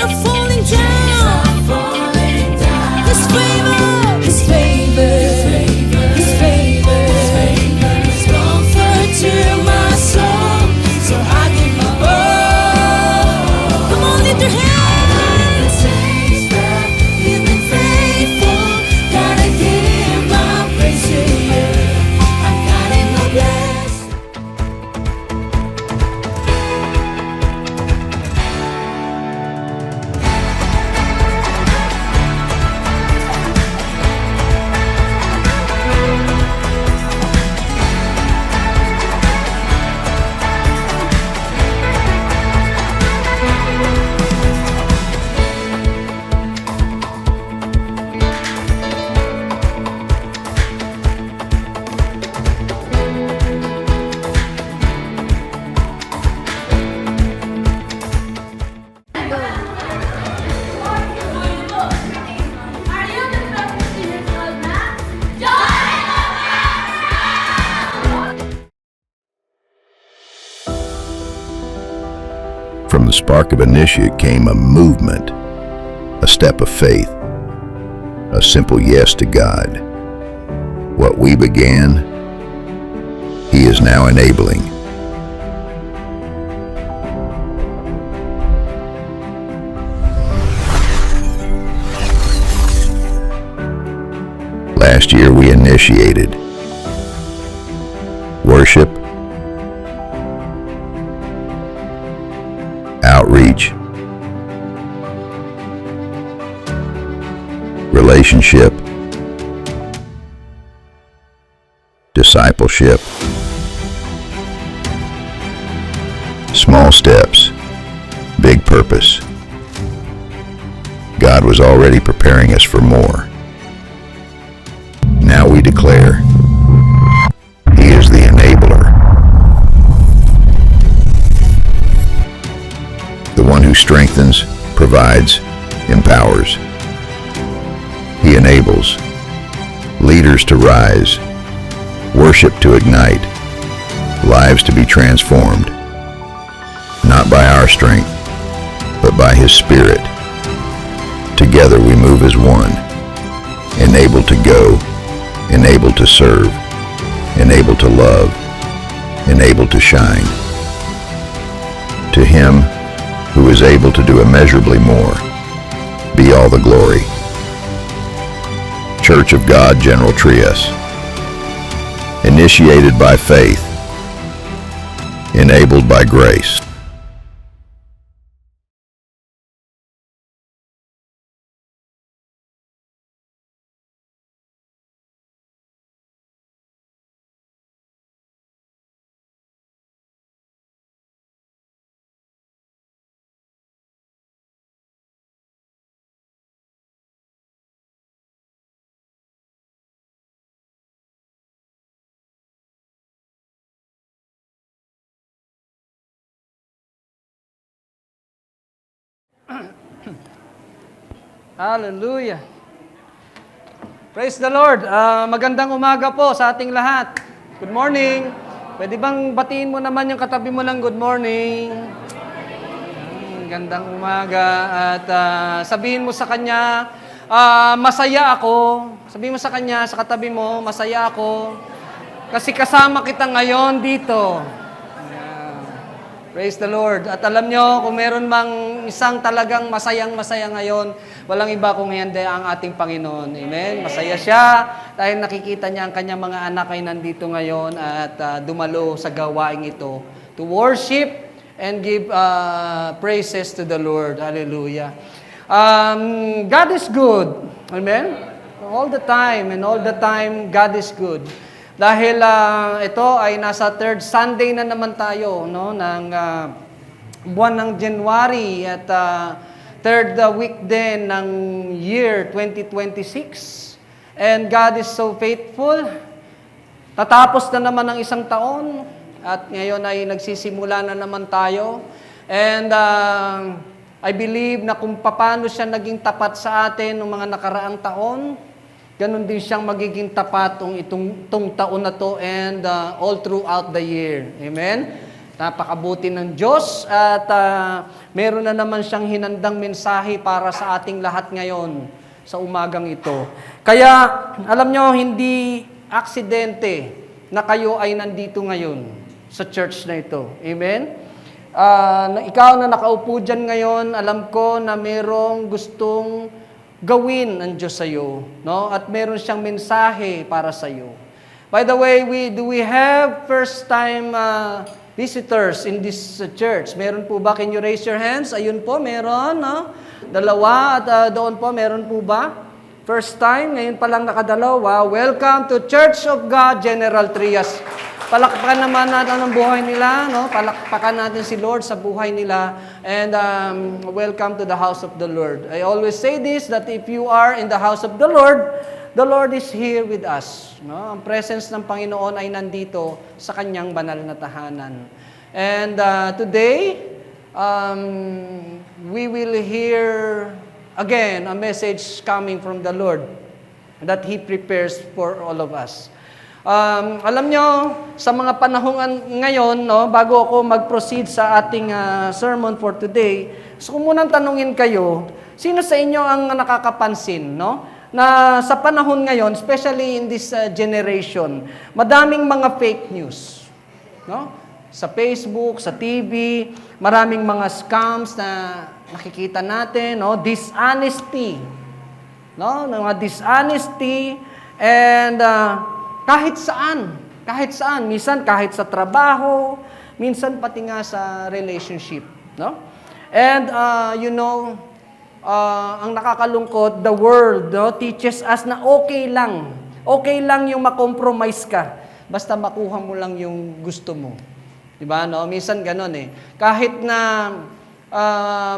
not falling down. His favor, His favor, His favor, His comfort to my soul. So I give my all. Come on, lift your hands. You've been faithful. Gotta give my praise to you. I've got it, no bless. From the spark of initiate came a movement, a step of faith, a simple yes to God. What we began, He is now enabling. Last year we initiated worship, outreach, relationship, discipleship, small steps, big purpose. God was already preparing us for more. Now we declare, He is the enabler, the one who strengthens, provides, empowers. He enables leaders to rise, worship to ignite, lives to be transformed, not by our strength, but by His Spirit. Together we move as one, enabled to go, enabled to serve, enabled to love, enabled to shine. To Him who is able to do immeasurably more, be all the glory. Church of God General Trias, initiated by faith, enabled by grace. Hallelujah. Praise the Lord. Magandang umaga po sa ating lahat. Good morning. Pwede bang batiin mo naman yung katabi mo ng good morning? Gandang umaga. At sabihin mo sa kanya, masaya ako. Sabihin mo sa kanya, sa katabi mo, masaya ako. Kasi kasama kita ngayon dito. Praise the Lord. At alam nyo, kung meron mang isang talagang masayang-masaya ngayon, walang iba kung hindi ang ating Panginoon. Amen? Masaya siya dahil nakikita niya ang kanyang mga anak ay nandito ngayon at dumalo sa gawaing ito to worship and give praises to the Lord. Hallelujah. God is good. Amen? All the time God is good. Dahil ito ay nasa third Sunday na naman tayo, no, ng buwan ng January at third week din ng year 2026. And God is so faithful. Tatapos na naman ang isang taon at ngayon ay nagsisimula na naman tayo. And I believe na kung paano siya naging tapat sa atin ng mga nakaraang taon, ganun din siyang magiging tapat itong taon na to and all throughout the year. Amen? Napakabuti ng Diyos at meron na naman siyang hinandang mensahe para sa ating lahat ngayon sa umagang ito. Kaya, alam nyo, hindi aksidente na kayo ay nandito ngayon sa church na ito. Amen? Ikaw na nakaupo dyan ngayon, alam ko na merong gustong gawin ng Diyos sa iyo, no? At meron siyang mensahe para sa iyo. By the way, do we have first-time visitors in this church? Meron po ba? Can you raise your hands? Ayun po, meron, no? Dalawa, at doon po, meron po ba? First time, ngayon pa lang nakadalawa. Welcome to Church of God, General Trias. Palakpakan naman natin ang buhay nila, no? Palakpakan natin si Lord sa buhay nila. And welcome to the house of the Lord. I always say this, that if you are in the house of the Lord is here with us. No? Ang presence ng Panginoon ay nandito sa kanyang banal na tahanan. And today, we will hear again a message coming from the Lord that He prepares for all of us. Alam nyo, sa mga panahon ngayon, no, bago ako mag-proceed sa ating sermon for today, gusto ko munang tanungin kayo, sino sa inyo ang nakakapansin, no? Na sa panahon ngayon, especially in this generation, madaming mga fake news. No? Sa Facebook, sa TV, maraming mga scams na nakikita natin, no? Dishonesty. No? Mga dishonesty and kahit saan, minsan kahit sa trabaho, minsan pati nga sa relationship, no? And ang nakakalungkot, the world, no, teaches us na okay lang yung makompromise ka, basta makuha mo lang yung gusto mo. Diba, no? Minsan ganon eh. Kahit na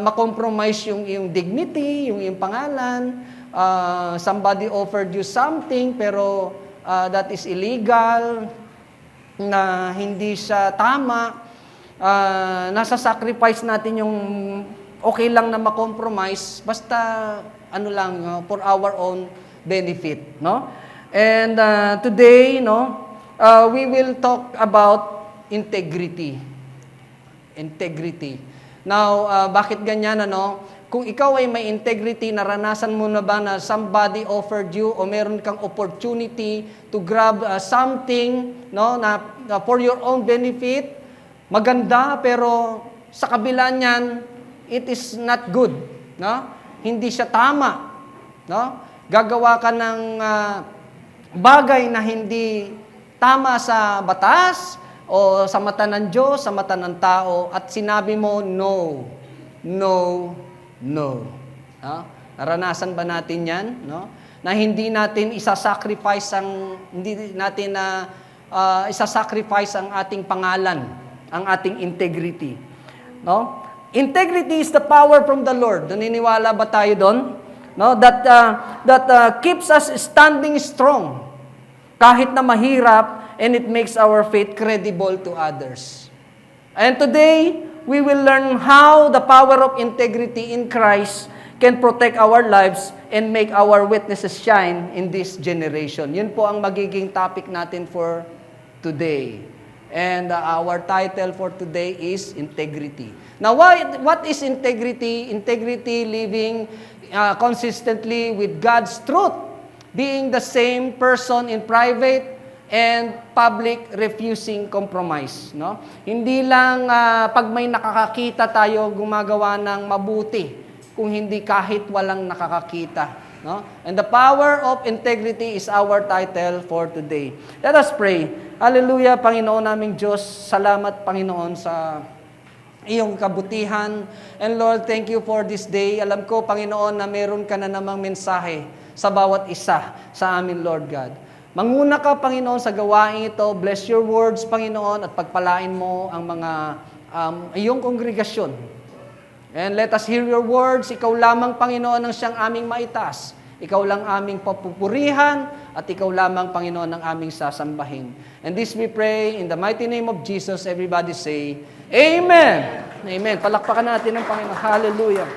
makompromise yung dignity, yung pangalan, somebody offered you something, pero that is illegal, na hindi siya tama, nasa sacrifice natin yung okay lang na ma-compromise, basta for our own benefit, no? And today, no, we will talk about integrity. Integrity. Now, bakit ganyan, ano? Kung ikaw ay may integrity, naranasan mo na ba na somebody offered you o meron kang opportunity to grab something, no, na for your own benefit, maganda, pero sa kabila niyan, it is not good, no? Hindi siya tama, no? Gagawa ka ng bagay na hindi tama sa batas o sa mata ng Diyos, sa mata ng tao, at sinabi mo no. No. Naranasan ba natin 'yan, no? Na hindi natin isasacrifice ang ating pangalan, ang ating integrity, no? Integrity is the power from the Lord. Naniniwala ba tayo doon? No, that keeps us standing strong kahit na mahirap, and it makes our faith credible to others. And today, we will learn how the power of integrity in Christ can protect our lives and make our witnesses shine in this generation. Yun po ang magiging topic natin for today. And our title for today is integrity. Now, what is integrity? Integrity, living consistently with God's truth, being the same person in private and public, refusing compromise. No? Hindi lang pag may nakakakita tayo gumagawa ng mabuti, kung hindi kahit walang nakakakita. No? And the power of integrity is our title for today. Let us pray. Hallelujah, Panginoon naming Diyos. Salamat, Panginoon, sa iyong kabutihan. And Lord, thank you for this day. Alam ko, Panginoon, na meron ka na namang mensahe sa bawat isa sa amin, Lord God. Manguna ka, Panginoon, sa gawain ito. Bless your words, Panginoon, at pagpalain mo ang mga iyong kongregasyon. And let us hear your words. Ikaw lamang, Panginoon, ang siyang aming maitas. Ikaw lang aming papupurihan, at ikaw lamang, Panginoon, ang aming sasambahin. And this we pray in the mighty name of Jesus. Everybody say, Amen! Amen. Palakpakan natin ang Panginoon. Hallelujah.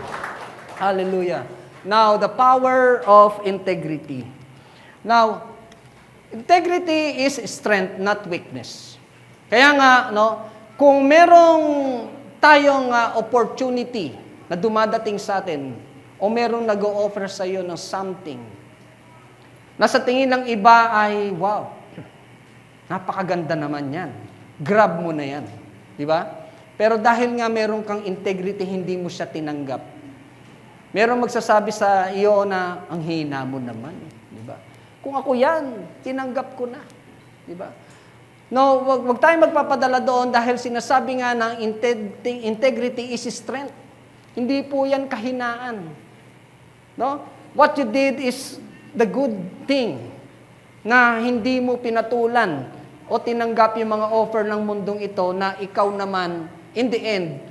Hallelujah. Now, the power of integrity. Now, integrity is strength, not weakness. Kaya nga, no, Kung merong tayong opportunity na dumadating sa atin, o merong nag-o-offer sa iyo ng something, na sa tingin ng iba ay, wow, napakaganda naman yan. Grab mo na yan. Di ba? Pero dahil nga meron kang integrity, hindi mo siya tinanggap. Merong magsasabi sa iyo na, ang hina mo naman. Di ba? Kung ako yan, tinanggap ko na. Di ba? No, wag tayong magpapadala doon dahil sinasabi nga ng integrity is strength. Hindi po yan kahinaan. No? What you did is the good thing na hindi mo pinatulan o tinanggap yung mga offer ng mundong ito na ikaw naman, in the end,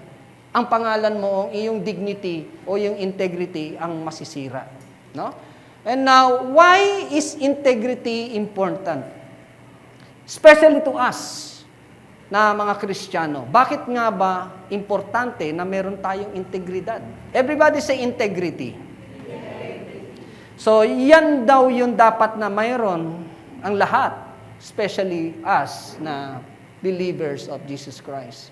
ang pangalan mo, iyong dignity o yung integrity ang masisira. No? And now, why is integrity important? Especially to us na mga Kristiyano. Bakit nga ba importante na meron tayong integridad? Everybody say integrity. So, yan daw yung dapat na mayroon ang lahat, especially us na believers of Jesus Christ.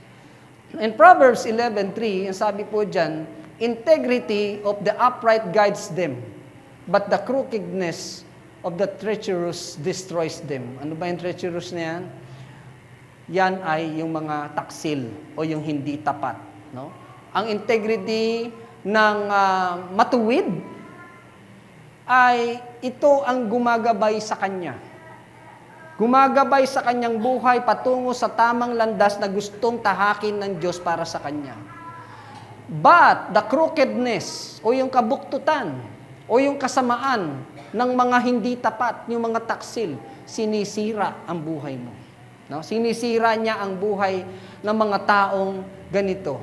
In Proverbs 11:3, ang sabi po dyan, integrity of the upright guides them, but the crookedness of the treacherous destroys them. Ano ba yung treacherous na yan? Yan ay yung mga taksil o yung hindi tapat. No? Ang integrity ng matuwid ay ito ang gumagabay sa kanya. Gumagabay sa kanyang buhay patungo sa tamang landas na gustong tahakin ng Diyos para sa kanya. But the crookedness o yung kabuktutan o yung kasamaan ng mga hindi tapat, yung mga taksil, sinisira ang buhay mo. No? Sinisira niya ang buhay ng mga taong ganito.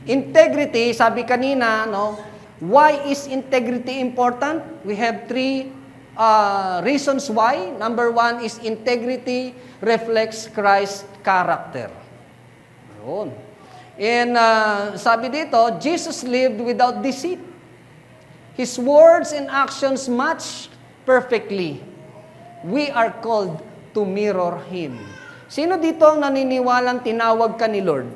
Integrity, sabi kanina, no? Why is integrity important? We have three reasons why. Number one is integrity reflects Christ's character. Yun. And sabi dito, Jesus lived without deceit. His words and actions match perfectly. We are called to mirror Him. Sino dito ang naniniwalang tinawag ka ni Lord?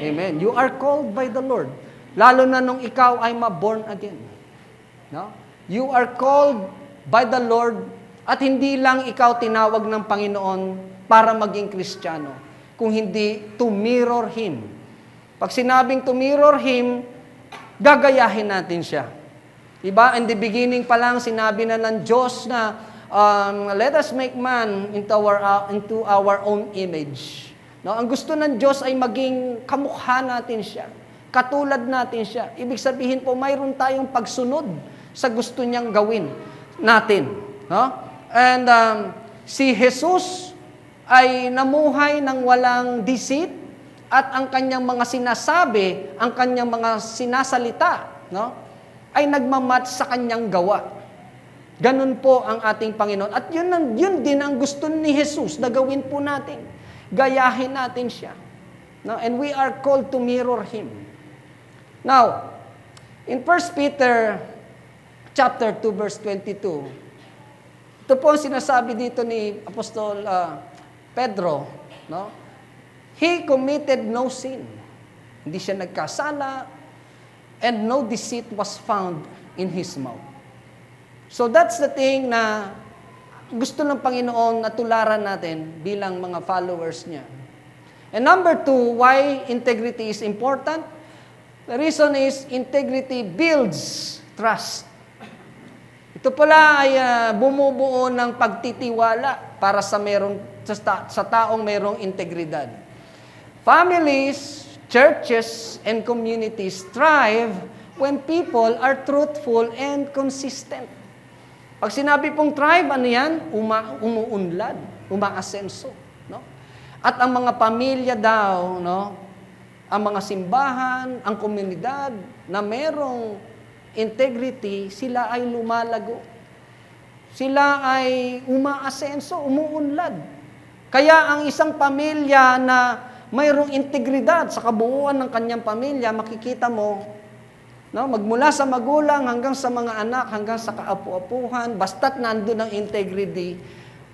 Amen. You are called by the Lord. Lalo na nung ikaw ay ma-born again. No? You are called by the Lord at hindi lang ikaw tinawag ng Panginoon para maging Kristiyano, kung hindi to mirror Him. Pag sinabing to mirror Him, gagayahin natin siya. Diba? In the beginning pa lang, sinabi na ng Diyos na let us make man into our own image. No? Ang gusto ng Diyos ay maging kamukha natin siya. Katulad natin siya. Ibig sabihin po, mayroon tayong pagsunod sa gusto niyang gawin natin. No? And si Jesus ay namuhay ng walang deceit at ang kanyang mga sinasabi, ang kanyang mga sinasalita, no? Ay nagmamatch sa kanyang gawa. Ganun po ang ating Panginoon. At yun din ang gusto ni Jesus na gawin po natin. Gayahin natin siya. No? And we are called to mirror Him. Now, in 1 Peter chapter 2 verse 22, ito po ang sinasabi dito ni Apostol Pedro, no? He committed no sin. Hindi siya nagkasala, and no deceit was found in his mouth. So that's the thing na gusto ng Panginoon na tularan natin bilang mga followers niya. And number two, why integrity is important? The reason is integrity builds trust. Ito pala ay bumubuo ng pagtitiwala para sa taong merong integridad. Families, churches, and communities thrive when people are truthful and consistent. Pag sinabi pong thrive, ano yan? Umuunlad, umaasenso. No? At ang mga pamilya daw, no? Ang mga simbahan, ang komunidad na merong integrity, sila ay lumalago. Sila ay umaasenso, umuunlad. Kaya ang isang pamilya na mayroong integridad sa kabuuan ng kanyang pamilya, makikita mo, no, magmula sa magulang hanggang sa mga anak, hanggang sa kaapu-apuhan, basta't nandun ang integrity,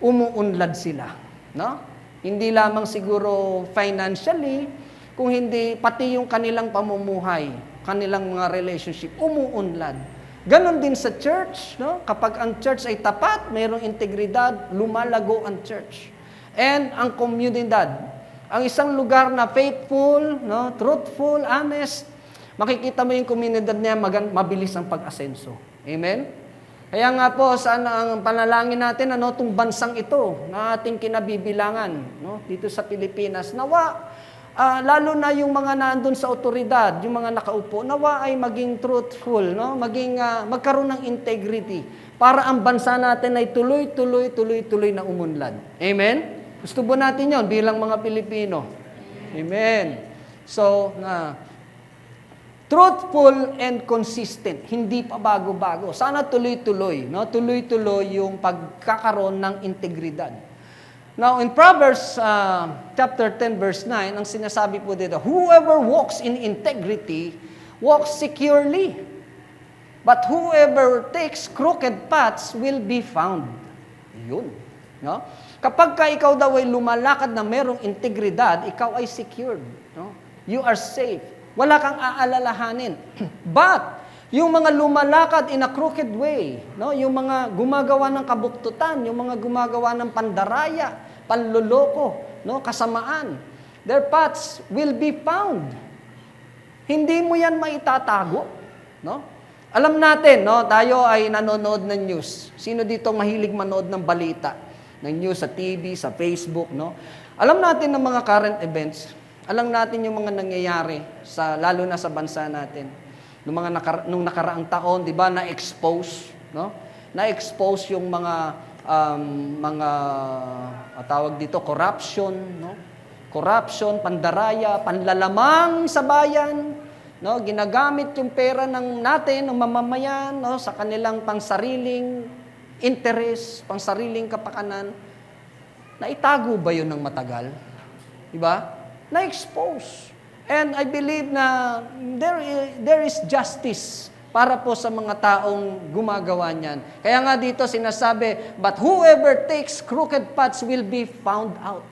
umuunlad sila. No? Hindi lamang siguro financially, kung hindi pati yung kanilang pamumuhay, kanilang mga relationship, umuunlad. Ganon din sa church, no? Kapag ang church ay tapat, mayroong integridad, lumalago ang church. And ang komunidad, ang isang lugar na faithful, no? Truthful, honest, makikita mo yung komunidad niya, mabilis ang pag-asenso. Amen? Kaya nga po, sana ang panalangin natin, itong bansang ito, na ating kinabibilangan, no? Dito sa Pilipinas, nawa, lalo na yung mga nandun sa otoridad, yung mga nakaupo, nawa ay maging truthful, no? Magkaroon ng integrity, para ang bansa natin ay tuloy na umunlad. Amen? Gusto po natin yon bilang mga Pilipino. Amen. So, truthful and consistent. Hindi pa bago-bago. Sana tuloy-tuloy. No? Tuloy-tuloy yung pagkakaroon ng integridad. Now, in Proverbs chapter 10, verse 9, ang sinasabi po dito, whoever walks in integrity walks securely. But whoever takes crooked paths will be found. Yun. No? Kapag ka ikaw daw ay lumalakad na merong integridad, ikaw ay secured. No? You are safe. Wala kang aalalahanin. But, yung mga lumalakad in a crooked way, no? Yung mga gumagawa ng kabuktutan, yung mga gumagawa ng pandaraya, panloloko, no? Kasamaan, their paths will be found. Hindi mo yan maitatago. No? Alam natin, no? Tayo ay nanonood ng news. Sino dito mahilig manood ng balita? Ng news sa TV, sa Facebook, no? Alam natin ng mga current events. Alam natin yung mga nangyayari lalo na sa bansa natin. Nung nakaraang taon, 'di ba, na-expose, no? Na-expose yung mga tawag dito corruption, no? Corruption, pandaraya, panlalamang sa bayan, no? Ginagamit yung pera ng mamamayan, no, sa kanilang pangsariling interest, pangsariling kapakanan. Naitago ba 'yun ng matagal? 'Di ba? Na-expose. And I believe na there is justice para po sa mga taong gumagawa niyan. Kaya nga dito sinasabi, but whoever takes crooked paths will be found out.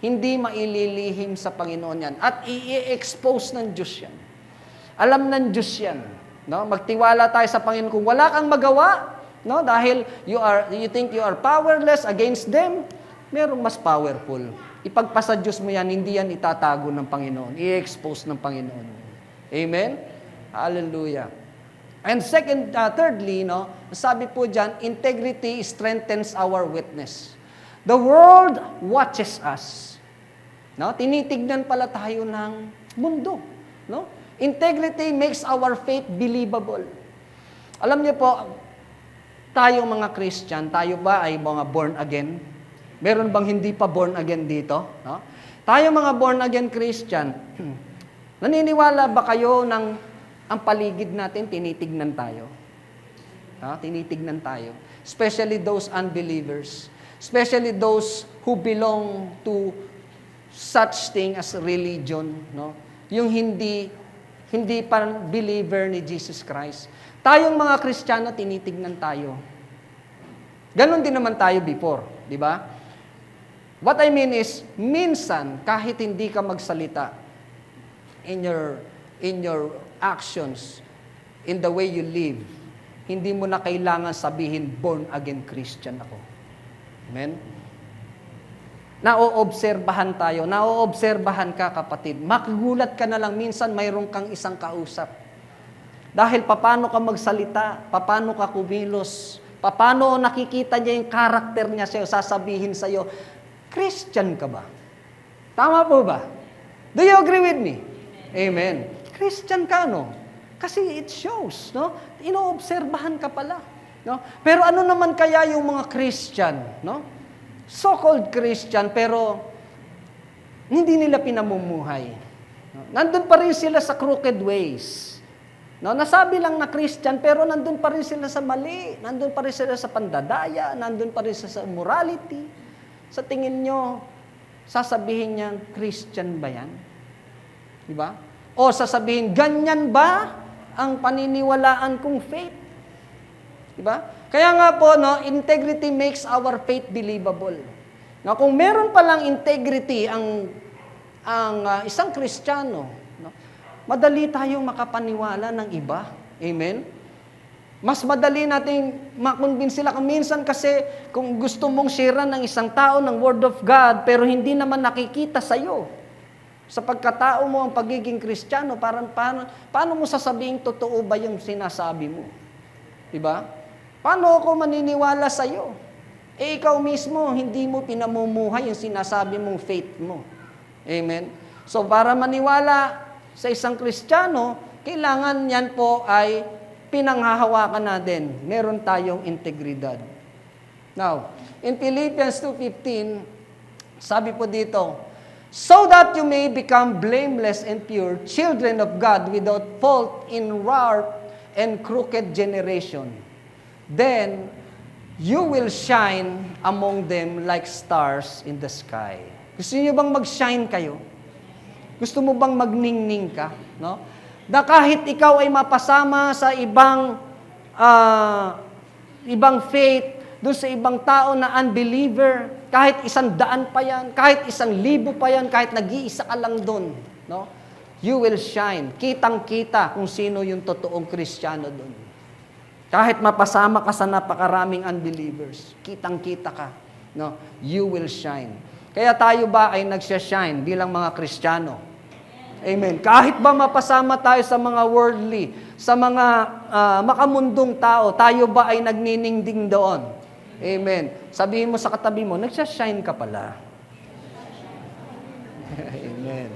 Hindi maililihim sa Panginoon yan. At i-expose ng Diyos yan. Alam ng Diyos yan. No? Magtiwala tayo sa Panginoon. Kung wala kang magawa, no? Dahil you think you are powerless against them, merong mas powerful. Ipagpasa Diyos mo yan, hindi yan itatago ng Panginoon. I-expose ng Panginoon. Amen? Hallelujah. And thirdly, no, sabi po dyan, integrity strengthens our witness. The world watches us. No? Tinitignan pala tayo ng mundo. No? Integrity makes our faith believable. Alam niyo po, tayong mga Christian, tayo ba ay mga born again? Meron bang hindi pa born again dito? No? Tayo mga born again Christian, naniniwala ba kayo ng ang paligid natin tinitignan tayo? Tinitignan tayo. Especially those unbelievers. Especially those who belong to such thing as religion. No? Yung hindi pa believer ni Jesus Christ. Tayong mga Kristiyano, tinitignan tayo. Ganon din naman tayo before. Di ba? What I mean is, minsan, kahit hindi ka magsalita in your actions, in the way you live, hindi mo na kailangan sabihin, born again Christian ako. Amen? Naoobserbahan tayo. Naoobserbahan ka, kapatid. Magugulat ka na lang, minsan mayroon kang isang kausap. Dahil paano ka magsalita, paano ka kumilos, paano nakikita niya yung karakter niya sa'yo, sasabihin sa'yo, Christian ka ba? Tama po ba? Do you agree with me? Amen. Christian ka, no? Kasi it shows, no? Inoobserbahan ka pala, no? Pero ano naman kaya yung mga Christian, no? So-called Christian, pero hindi nila pinamumuhay. No? Nandun pa rin sila sa crooked ways. No? Nasabi lang na Christian, pero nandun pa rin sila sa mali. Nandun pa rin sila sa pandadaya. Nandun pa rin sila sa immorality. Sa tingin nyo, sasabihin niya, Christian ba yan? Diba? O sasabihin, ganyan ba ang paniniwalaan kong faith? Diba? Kaya nga po, no, integrity makes our faith believable. Na kung meron palang integrity ang isang Kristiyano, no, madali tayong makapaniwala ng iba. Amen? Mas madali nating makonvince sila. Kung minsan kasi, kung gusto mong share ng isang tao ng Word of God, pero hindi naman nakikita sa'yo, sa pagkatao mo ang pagiging Kristiyano, paano mo sasabihin totoo ba yung sinasabi mo? Diba? Paano ako maniniwala sa'yo? Ikaw mismo, hindi mo pinamumuhay yung sinasabi mong faith mo. Amen? So, para maniwala sa isang Kristiyano, kailangan yan po ay pinanghahawakan natin. Meron tayong integridad. Now, in Philippians 2:15, sabi po dito, so that you may become blameless and pure, children of God without fault in warped and crooked generation. Then, you will shine among them like stars in the sky. Gusto niyo bang mag-shine kayo? Gusto mo bang magningning ka? No? Na kahit ikaw ay mapasama sa ibang faith, doon sa ibang tao na unbeliever, kahit 100 pa yan, kahit 1,000 pa yan, kahit nag-iisa ka lang doon, no? You will shine. Kitang-kita kung sino yung totoong Kristiyano doon. Kahit mapasama ka sa napakaraming unbelievers, kitang-kita ka, no? You will shine. Kaya tayo ba ay nagsya-shine bilang mga Kristiyano? Amen. Kahit ba mapasama tayo sa mga worldly, sa mga makamundong tao, tayo ba ay nagniningding doon? Amen. Sabihin mo sa katabi mo, nagsya-shine ka pala. Amen.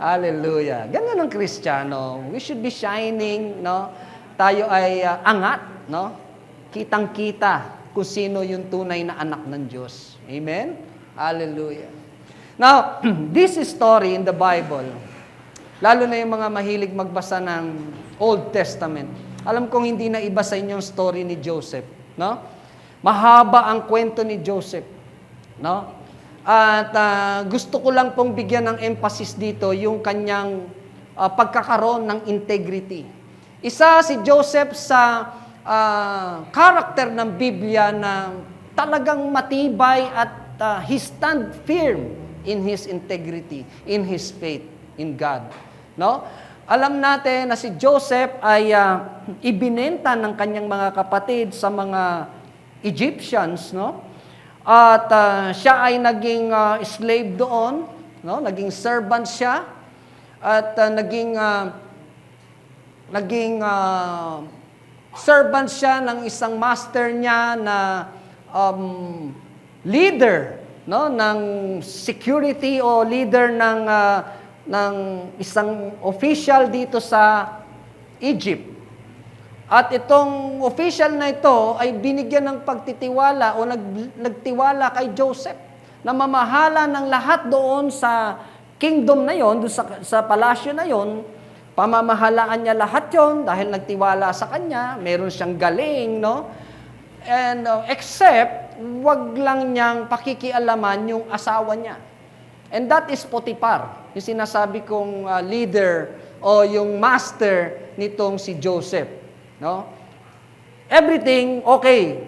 Hallelujah. Ganyan ang Kristiyano. We should be shining, no? Tayo ay angat, no? Kitang-kita kung sino yung tunay na anak ng Diyos. Amen? Hallelujah. Now, this story in the Bible, lalo na yung mga mahilig magbasa ng Old Testament, alam kong hindi na iba sa inyong story ni Joseph, no? Mahaba ang kwento ni Joseph, no? At gusto ko lang pong bigyan ng emphasis dito yung kanyang pagkakaroon ng integrity. Isa si Joseph sa character ng Biblia na talagang matibay at he stand firm in his integrity, in his faith in God. No? Alam natin na si Joseph ay ibinenta ng kanyang mga kapatid sa mga Egyptians, no? At siya ay naging slave doon, no? Naging servant siya at naging servant siya ng isang master niya na leader, no, ng security o leader ng isang official dito sa Egypt. At itong official na ito ay binigyan ng pagtitiwala o nagtiwala kay Joseph na mamahala ng lahat doon sa kingdom na yon, doon sa palasyo na yon. Pamamahalaan niya lahat yon dahil nagtiwala sa kanya, meron siyang galing, no? And except, wag lang niyang pakikialaman yung asawa niya. And that is Potiphar, yung sinasabi kong leader o yung master nitong si Joseph. No? Everything, okay.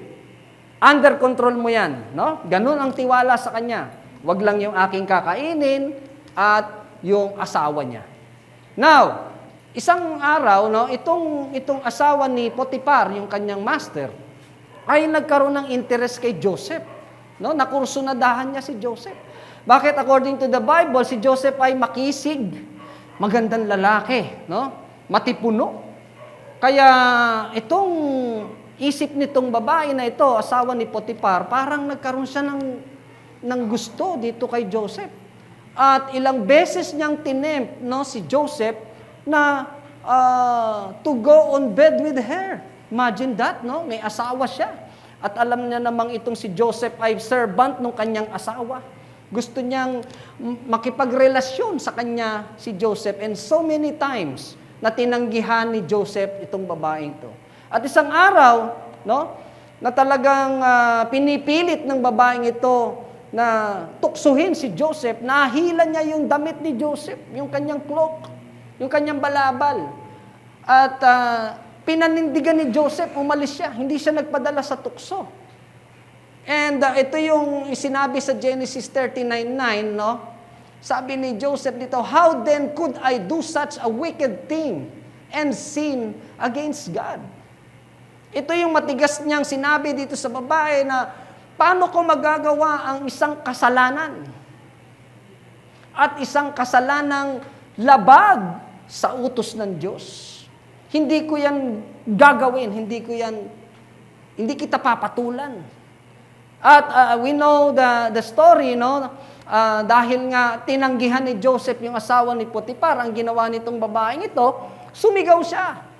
Under control mo yan. No? Ganun ang tiwala sa kanya. Wag lang yung aking kakainin at yung asawa niya. Now, isang araw, no, itong asawa ni Potiphar, yung kanyang master, ay nagkaroon ng interest kay Joseph. No? Nakursunadahan niya si Joseph. Bakit? According to the Bible, si Joseph ay makisig, magandang lalaki, no? Matipuno. Kaya itong isip nitong babae na ito, asawa ni Potiphar, parang nagkaroon siya ng gusto dito kay Joseph. At ilang beses niyang tinempt, no, si Joseph na to go on bed with her. Imagine that, no? May asawa siya. At alam niya namang itong si Joseph ay servant ng kanyang asawa. Gusto niyang makipagrelasyon sa kanya si Joseph. And so many times na tinanggihan ni Joseph itong babaeng to. At isang araw, no, na talagang pinipilit ng babaeng ito na tuksuhin si Joseph, nahila niya yung damit ni Joseph, yung kanyang cloak, yung kanyang balabal. At pinanindigan ni Joseph, umalis siya. Hindi siya nagpadala sa tukso. And ito yung sinabi sa Genesis 39:9, no? Sabi ni Joseph dito, "How then could I do such a wicked thing and sin against God?" Ito yung matigas niyang sinabi dito sa babae na, paano ko magagawa ang isang kasalanan? At isang kasalanang labag sa utos ng Diyos. Hindi ko yan gagawin, hindi kita papatulan. At we know the story, no? Dahil nga tinanggihan ni Joseph yung asawa ni Potiphar, ang ginawa nitong babaeng ito, sumigaw siya.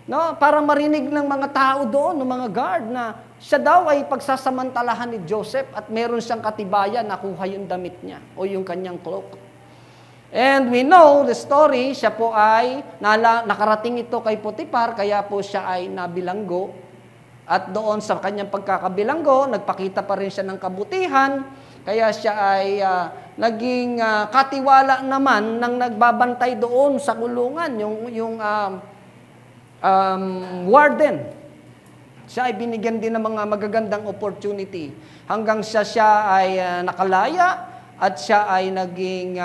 No? Para marinig ng mga tao doon, ng mga guard, na siya daw ay pagsasamantalahan ni Joseph at meron siyang katibayan na kuha yung damit niya o yung kanyang cloak. And we know the story, siya po ay nakarating ito kay Potiphar, kaya po siya ay nabilanggo. At doon sa kanyang pagkakabilanggo, nagpakita pa rin siya ng kabutihan, kaya siya ay naging katiwala naman ng nagbabantay doon sa kulungan, yung warden. Siya ay binigyan din ng mga magagandang opportunity hanggang siya ay nakalaya at siya ay naging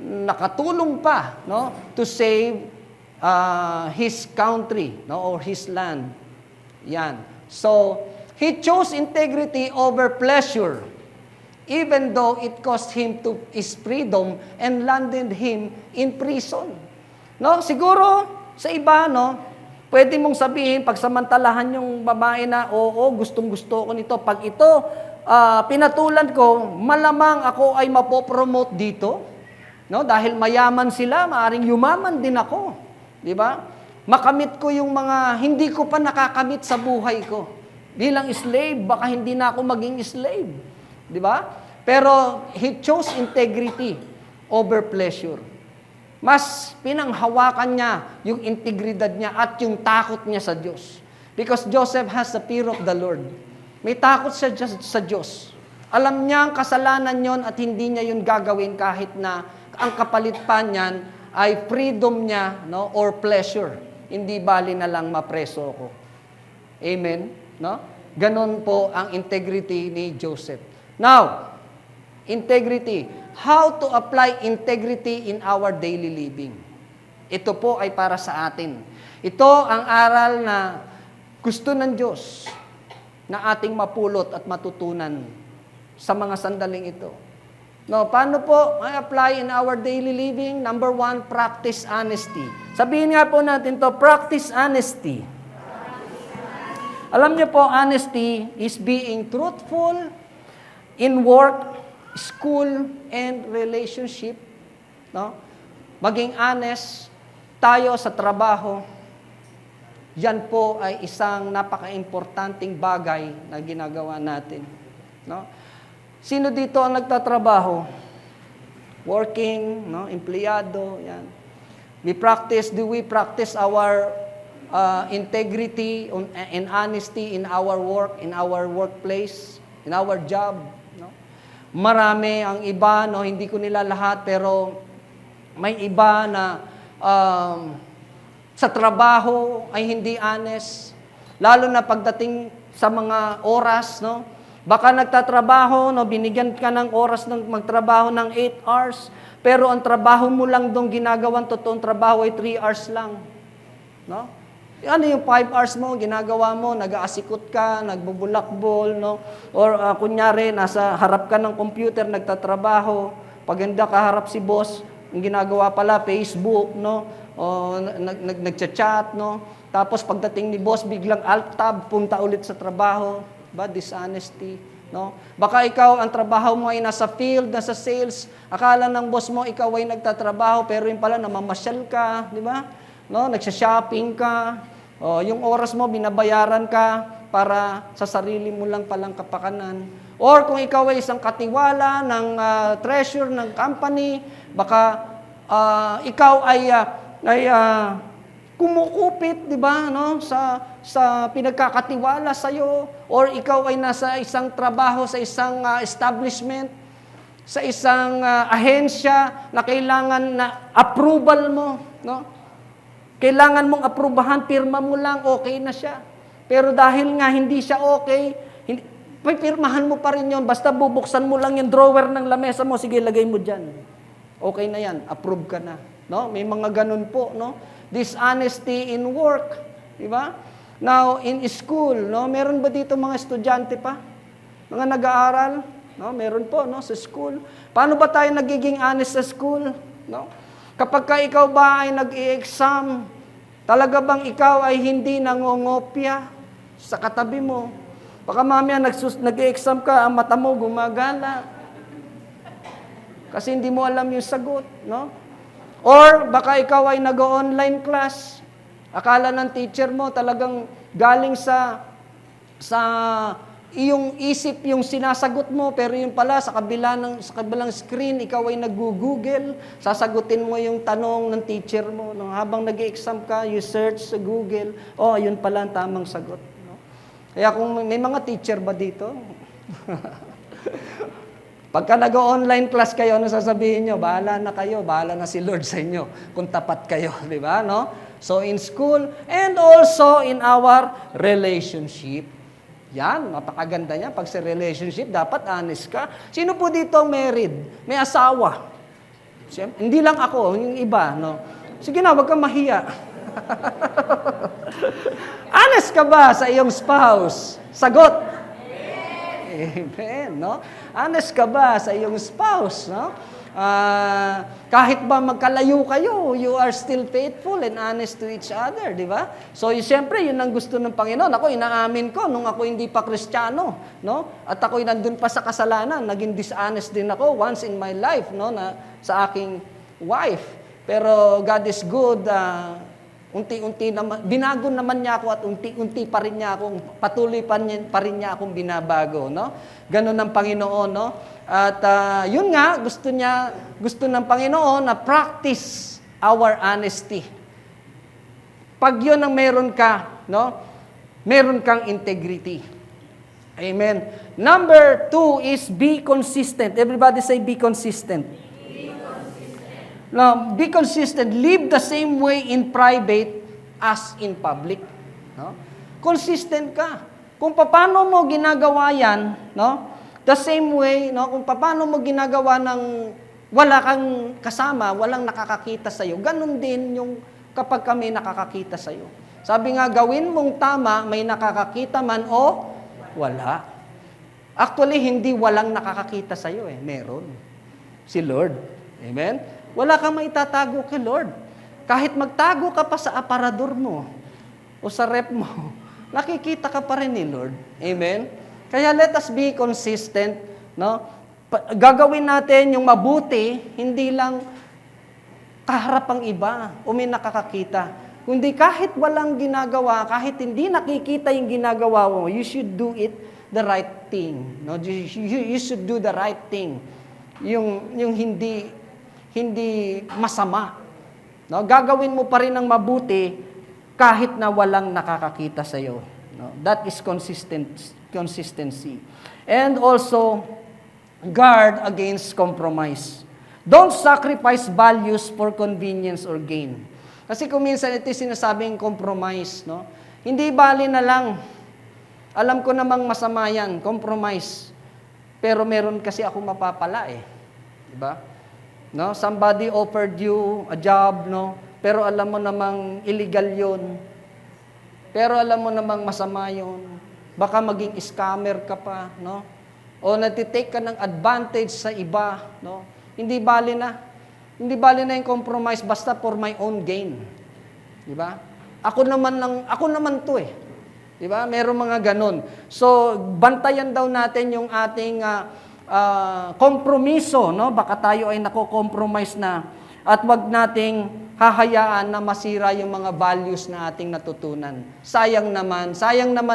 nakatulong pa, no, to save his country, no, or his land. Yan. So, he chose integrity over pleasure, even though it cost him to his freedom and landed him in prison. No, siguro sa iba, no, pwede mong sabihin, pagsamantalahan yung babae na, oo, gustong-gusto ko nito. Pag ito, pinatulan ko, malamang ako ay mapopromote dito. No, dahil mayaman sila, maaring yumaman din ako. Di ba? Makamit ko yung mga hindi ko pa nakakamit sa buhay ko. Bilang slave, baka hindi na ako maging slave. Di ba? Pero he chose integrity over pleasure. Mas pinanghawakan niya yung integridad niya at yung takot niya sa Diyos. Because Joseph has the fear of the Lord. May takot siya sa Diyos. Alam niya ang kasalanan yon at hindi niya yun gagawin kahit na ang kapalit pa niyan ay freedom niya, no, or pleasure. Hindi bali na lang mapreso ko. Amen? No? Ganon po ang integrity ni Joseph. Now, integrity. How to apply integrity in our daily living. Ito po ay para sa atin. Ito ang aral na gusto ng Diyos na ating mapulot at matutunan sa mga sandaling ito. No, paano po i-apply in our daily living? Number 1, practice honesty. Sabihin nga po natin to, practice honesty. Alam niyo po, honesty is being truthful in work, school, and relationship. No? Maging honest tayo sa trabaho. Yan po ay isang napaka-importanting bagay na ginagawa natin. No? Sino dito ang nagtatrabaho? Working, no, empleyado, yan. Do we practice our integrity and honesty in our work, in our workplace, in our job, no? Marami ang iba, no, hindi ko nila lahat, pero may iba na sa trabaho ay hindi honest, lalo na pagdating sa mga oras, no? Baka nagtatrabaho, no, binigyan ka ng oras ng magtrabaho ng 8 hours, pero ang trabaho mo lang doon ginagawang totoong trabaho ay 3 hours lang. No? Ano yung 5 hours mo, ginagawa mo, nag-aasikot ka, nagbubulakbol, no? Or kunyari, nasa harap ka ng computer, nagtatrabaho, paganda kaharap si boss, ang ginagawa pala, Facebook, no? O nagchat-chat, no? Tapos pagdating ni boss, biglang alt-tab, punta ulit sa trabaho. Ba, dishonesty, no? Baka ikaw, ang trabaho mo ay nasa field, nasa sales, akala ng boss mo, ikaw ay nagtatrabaho, pero yun pala, namamasyal ka, di ba? No? Nagsha-shopping ka, yung oras mo, binabayaran ka para sa sarili mo lang palang kapakanan. Or kung ikaw ay isang katiwala ng treasurer ng company, baka ikaw ay kumukupit, di ba, no, sa pinagkakatiwala sa iyo, or ikaw ay nasa isang trabaho sa isang establishment, sa isang ahensya na kailangan na approval mo, no? Kailangan mong aprubahan, pirma mo lang, okay na siya. Pero dahil nga hindi siya okay, Pipirmahan mo pa rin yun. Basta bubuksan mo lang yung drawer ng lamesa mo, sige, lagay mo dyan. Okay na yan, approve ka na. No? May mga ganun po, no? Dishonesty in work, di ba? Now, in school, no? Meron ba dito mga estudyante pa? Mga nag-aaral? No? Meron po, no? Sa school. Paano ba tayo nagiging honest sa school? No? Kapag ka ikaw ba ay nag-i-exam, talaga bang ikaw ay hindi nangongopya sa katabi mo? Baka mamaya nag-i-exam ka, ang mata mo gumagala. Kasi hindi mo alam yung sagot, no? Or baka ikaw ay nag-online class. Akala ng teacher mo talagang galing sa iyong isip yung sinasagot mo, pero yung pala sa kabilang screen, ikaw ay nag-google, sasagutin mo yung tanong ng teacher mo. No? Habang nag-exam ka, you search sa Google, oh, yun pala ang tamang sagot. No? Kaya kung may mga teacher ba dito? Pagka nag-online class kayo, ano sasabihin nyo? Bahala na kayo, bahala na si Lord sa inyo kung tapat kayo, di ba? No? So in school and also in our relationship. Yan, napakaganda niya. Pag sa relationship, dapat honest ka. Sino po dito married? May asawa? Siyempre, hindi lang ako, yung iba. No? Sige na, wag kang mahiya. Honest ka ba sa iyong spouse? Sagot. Amen, no? Honest ka ba sa iyong spouse, no? Kahit ba magkalayo kayo, you are still faithful and honest to each other, di ba? So, siyempre, yun ang gusto ng Panginoon. Ako, inaamin ko, nung ako hindi pa Kristiyano, no? At ako'y nandun pa sa kasalanan, naging dishonest din ako once in my life, no? Na, sa aking wife. Pero God is good, unti-unti naman, binago naman niya ako at unti-unti pa rin niya akong, patuloy pa rin niya akong binabago, no? Ganon ang Panginoon, no? At yun nga, gusto ng Panginoon na practice our honesty. Pag yun ang meron ka, no? Meron kang integrity. Amen. Number 2 is be consistent. Everybody say be consistent. Now, be consistent. Live the same way in private as in public. No? Consistent ka. Kung paano mo ginagawa yan, no? The same way, no? Kung paano mo ginagawa ng wala kang kasama, walang nakakakita sa'yo, ganun din yung kapag kami nakakakita sa'yo. Sabi nga, gawin mong tama, may nakakakita man o wala. Actually, hindi walang nakakakita sa'yo eh. Meron. Si Lord. Amen? Wala kang maitatago kay Lord. Kahit magtago ka pa sa aparador mo o sa rep mo, nakikita ka pa rin ni Lord. Amen? Kaya let us be consistent. No? Gagawin natin yung mabuti, hindi lang kaharap ang iba o may nakakakita. Kundi kahit walang ginagawa, kahit hindi nakikita yung ginagawa mo, you should do it the right thing. No? You should do the right thing. Yung hindi masama. No? Gagawin mo pa rin ang mabuti kahit na walang nakakakita sa iyo. No? That is consistency. And also, guard against compromise. Don't sacrifice values for convenience or gain. Kasi kung minsan ito sinasabing compromise, no? Hindi bali na lang. Alam ko namang masama yan, compromise. Pero meron kasi ako mapapala eh. Diba? No, somebody offered you a job, no? Pero alam mo namang illegal 'yon. Pero alam mo namang masama 'yon. Baka maging scammer ka pa, no? O nati-take ka ng advantage sa iba, no? Hindi bali na. Hindi bali na yung compromise basta for my own gain. 'Di ba? Ako naman 'to eh. 'Di ba? Merong mga ganun. So, bantayan daw natin yung ating kompromiso, no? Baka tayo ay nako-compromise na at wag nating hahayaan na masira yung mga values na ating natutunan. Sayang naman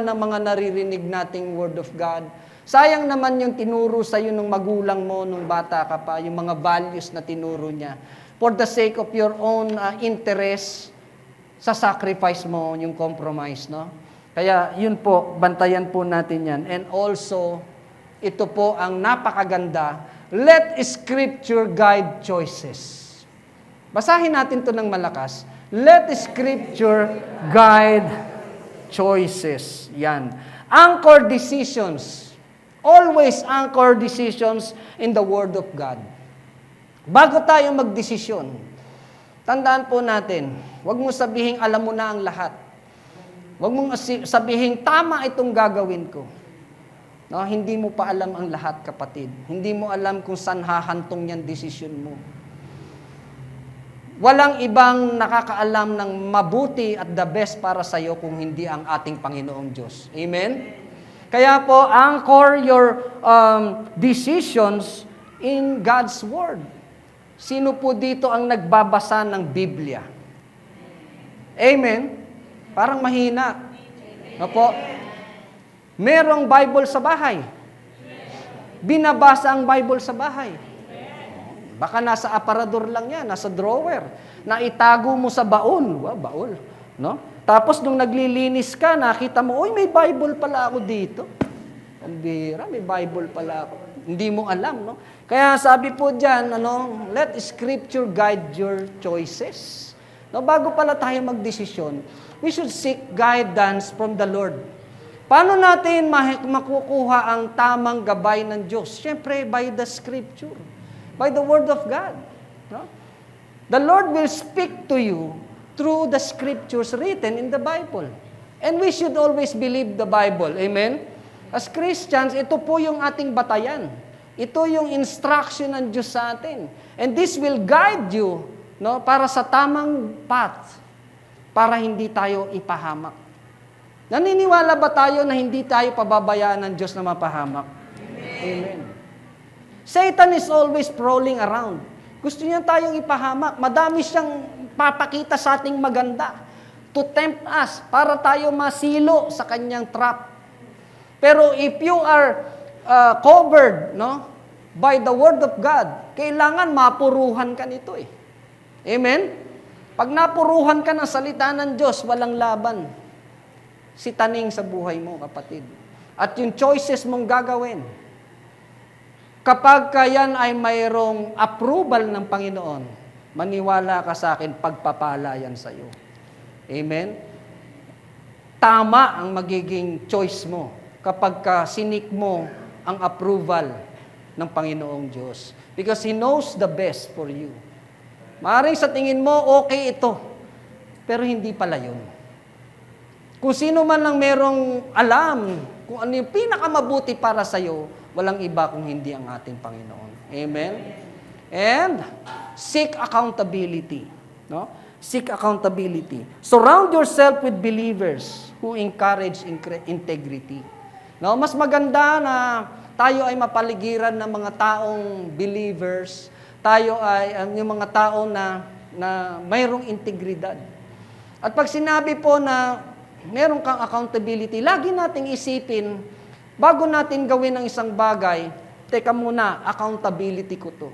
ang mga naririnig nating Word of God. Sayang naman yung tinuro sa iyo ng magulang mo nung bata ka pa, yung mga values na tinuro niya. For the sake of your own interest, sa sacrifice mo yung compromise, no? Kaya yun po, bantayan po natin yan. And also, ito po ang napakaganda. Let Scripture guide choices. Basahin natin to ng malakas. Let Scripture guide choices. Yan. Anchor decisions. Always anchor decisions in the Word of God. Bago tayo magdesisyon, tandaan po natin, huwag mo sabihin alam mo na ang lahat. Huwag mong sabihin tama itong gagawin ko. No, hindi mo pa alam ang lahat, kapatid. Hindi mo alam kung saan hahantong yan desisyon mo. Walang ibang nakakaalam ng mabuti at the best para sa iyo kung hindi ang ating Panginoong Diyos. Amen? Kaya po, anchor your decisions in God's Word. Sino po dito ang nagbabasa ng Biblia? Amen? Parang mahina. Opo. Merong Bible sa bahay. Binabasa ang Bible sa bahay. Baka nasa aparador lang yan, nasa drawer. Naitago mo sa baon. Wow, baon. No? Tapos nung naglilinis ka, nakita mo, uy, may Bible pala ako dito. Ang bira, may Bible pala ako. Hindi mo alam, no? Kaya sabi po dyan, let Scripture guide your choices. No, bago pala tayo magdesisyon, we should seek guidance from the Lord. Paano natin makukuha ang tamang gabay ng Diyos? Siyempre, by the Scripture. By the Word of God. No? The Lord will speak to you through the Scriptures written in the Bible. And we should always believe the Bible. Amen? As Christians, ito po yung ating batayan. Ito yung instruction ng Diyos sa atin. And this will guide you, no, para sa tamang path, para hindi tayo ipahamak. Naniniwala ba tayo na hindi tayo pababayaan ng Diyos na mapahamak? Amen. Satan is always prowling around. Gusto niya tayong ipahamak. Madami siyang papakita sa ating maganda to tempt us para tayo masilo sa kanyang trap. Pero if you are covered, no, by the Word of God, kailangan mapuruhan ka nito eh. Amen? Pag napuruhan ka ng salita ng Diyos, walang laban. Si taning sa buhay mo, kapatid. At yung choices mong gagawin, kapag kayan ay mayroong approval ng Panginoon, maniwala ka sa akin, pagpapala yan sa iyo. Amen? Tama ang magiging choice mo kapag sinik mo ang approval ng Panginoong Diyos. Because He knows the best for you. Maaaring sa tingin mo, okay ito. Pero hindi pala yun. Kung sino man lang merong alam kung ano yung pinakamabuti para sa iyo, walang iba kung hindi ang ating Panginoon. Amen? And seek accountability. No? Seek accountability. Surround yourself with believers who encourage integrity. No? Mas maganda na tayo ay mapaligiran ng mga taong believers, tayo ay yung mga tao na mayroong integridad. At pag sinabi po na meron kang accountability, lagi nating isipin, bago natin gawin ang isang bagay, teka muna, accountability ko to.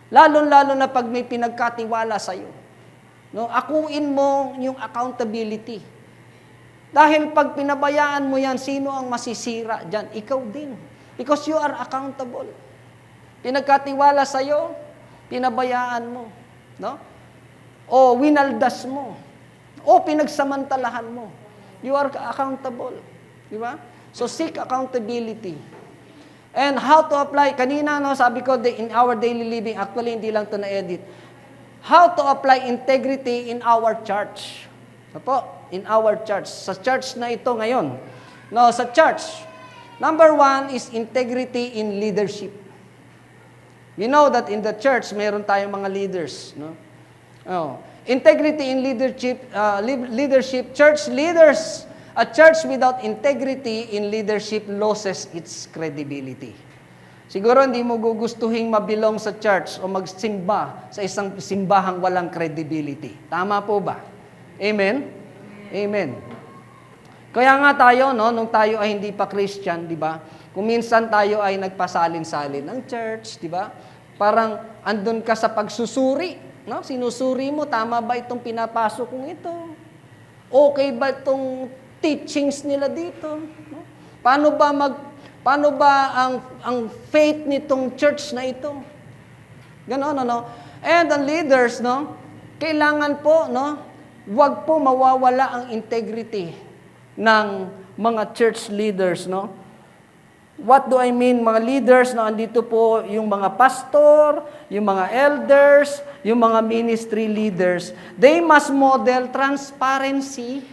Lalo-lalo na pag may pinagkatiwala sa'yo. No? Akuin mo yung accountability. Dahil pag pinabayaan mo yan, sino ang masisira dyan? Ikaw din. Because you are accountable. Pinagkatiwala sa'yo, pinabayaan mo. No? O winaldas mo. O pinagsamantalahan mo. You are accountable. Di ba? So seek accountability. And how to apply, kanina sabi ko in our daily living, actually hindi lang to na-edit. How to apply integrity in our church. Apo, in our church. Sa church na ito ngayon. No, sa church. Number 1 is integrity in leadership. You know that in the church, meron tayong mga leaders. No? Oh. Integrity in leadership, church leaders. A church without integrity in leadership loses its credibility. Siguro hindi mo gugustuhin mabilong sa church o magsimba sa isang simbahang walang credibility. Tama po ba? Amen? Amen. Kaya nga tayo, no, nung tayo ay hindi pa Christian, di ba? Kung minsan tayo ay nagpasalin-salin ng church, di ba? Parang andun ka sa pagsusuri, no? Sinusuri mo, tama ba itong pinapasok kong ito? Okay ba itong teachings nila dito? No? Paano ba ang faith nitong church na ito? Ganon, no? And the leaders, no? Kailangan po, no? Huwag po mawawala ang integrity ng mga church leaders, no? What do I mean, mga leaders? Na andito po yung mga pastor, yung mga elders, yung mga ministry leaders. They must model transparency,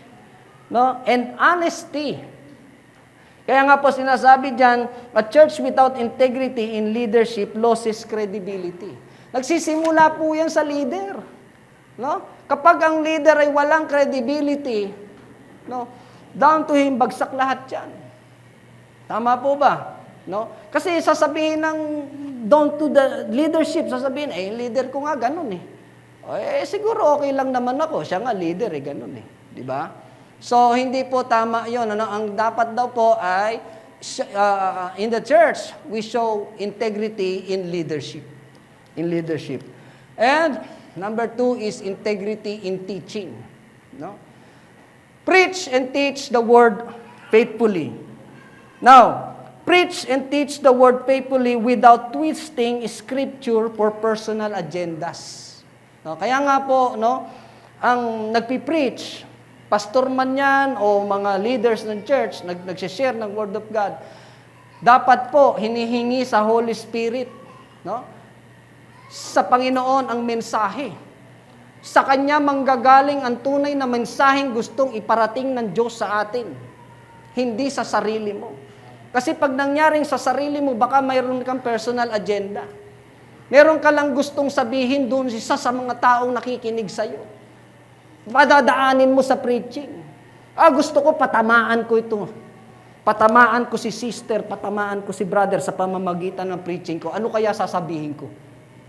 no, and honesty. Kaya nga po sinasabi diyan, a church without integrity in leadership loses credibility. Nagsisimula po yan sa leader. No? Kapag ang leader ay walang credibility, no, down to him, bagsak lahat yan. Tama po ba? No? Kasi sasabihin ng down to the leadership, sasabihin, leader ko nga ganun eh. Siguro okay lang naman ako. Siya nga leader eh, ganun eh. Di ba? So, hindi po tama yun. Ano? Ang dapat daw po ay, in the church, we show integrity in leadership. In leadership. And, number 2 is integrity in teaching. No? Preach and teach the word faithfully. Now, preach and teach the word faithfully without twisting scripture for personal agendas. No, kaya nga po, no, ang nagpi-preach, pastor man yan o mga leaders ng church, nag-share ng word of God, dapat po hinihingi sa Holy Spirit, no, sa Panginoon ang mensahe. Sa Kanya manggagaling ang tunay na mensaheng gustong iparating ng Diyos sa atin, hindi sa sarili mo. Kasi pag nangyaring sa sarili mo, baka mayroon kang personal agenda. Meron ka lang gustong sabihin doon sa mga taong nakikinig sa'yo. Padadaanin mo sa preaching. Gusto ko patamaan ko ito. Patamaan ko si sister, patamaan ko si brother sa pamamagitan ng preaching ko. Ano kaya sasabihin ko?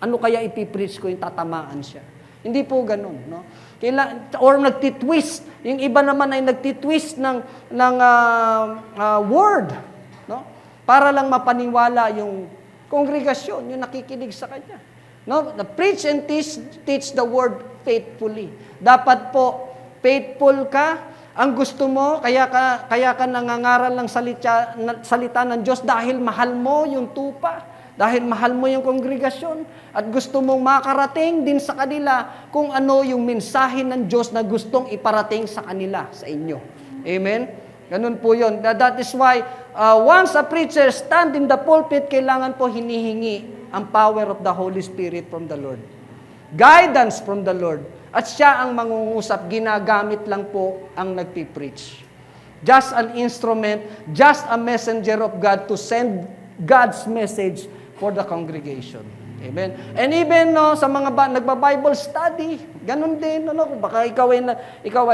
Ano kaya ipipreach ko yung tatamaan siya? Hindi po ganun, no? Or nagtitwist. Yung iba naman ay nagtitwist ng word, no? Para lang mapaniwala yung kongregasyon, yung nakikinig sa kanya. No? The preach and teach the word faithfully. Dapat po faithful ka. Ang gusto mo, kaya ka nangangaral ng salita ng Diyos dahil mahal mo yung tupa. Dahil mahal mo yung kongregasyon at gusto mong makarating din sa kanila kung ano yung mensahe ng Diyos na gustong iparating sa kanila, sa inyo. Amen? Ganun po yun. That is why, once a preacher stand in the pulpit, kailangan po hinihingi ang power of the Holy Spirit from the Lord. Guidance from the Lord. At siya ang mangungusap, ginagamit lang po ang nagpipreach. Just an instrument, just a messenger of God to send God's message for the congregation. Amen. And even sa mga nagba-Bible study, ganun din, baka ikaw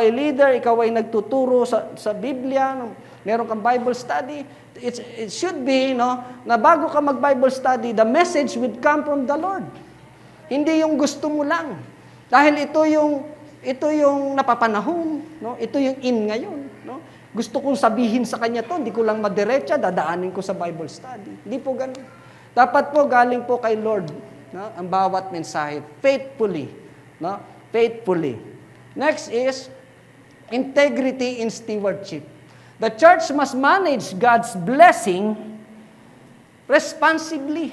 ay leader, ikaw ay nagtuturo sa Biblia, meron kang Bible study, it should be, na bago ka mag-Bible study, the message would come from the Lord. Hindi yung gusto mo lang. Dahil ito yung napapanahon, ito yung in ngayon, Gusto kong sabihin sa kanya to, hindi ko lang madiretsa, dadaanin ko sa Bible study. Hindi po ganun. Dapat po galing po kay Lord, ang bawat mensahe, faithfully. Faithfully. Next is integrity in stewardship. The church must manage God's blessing responsibly.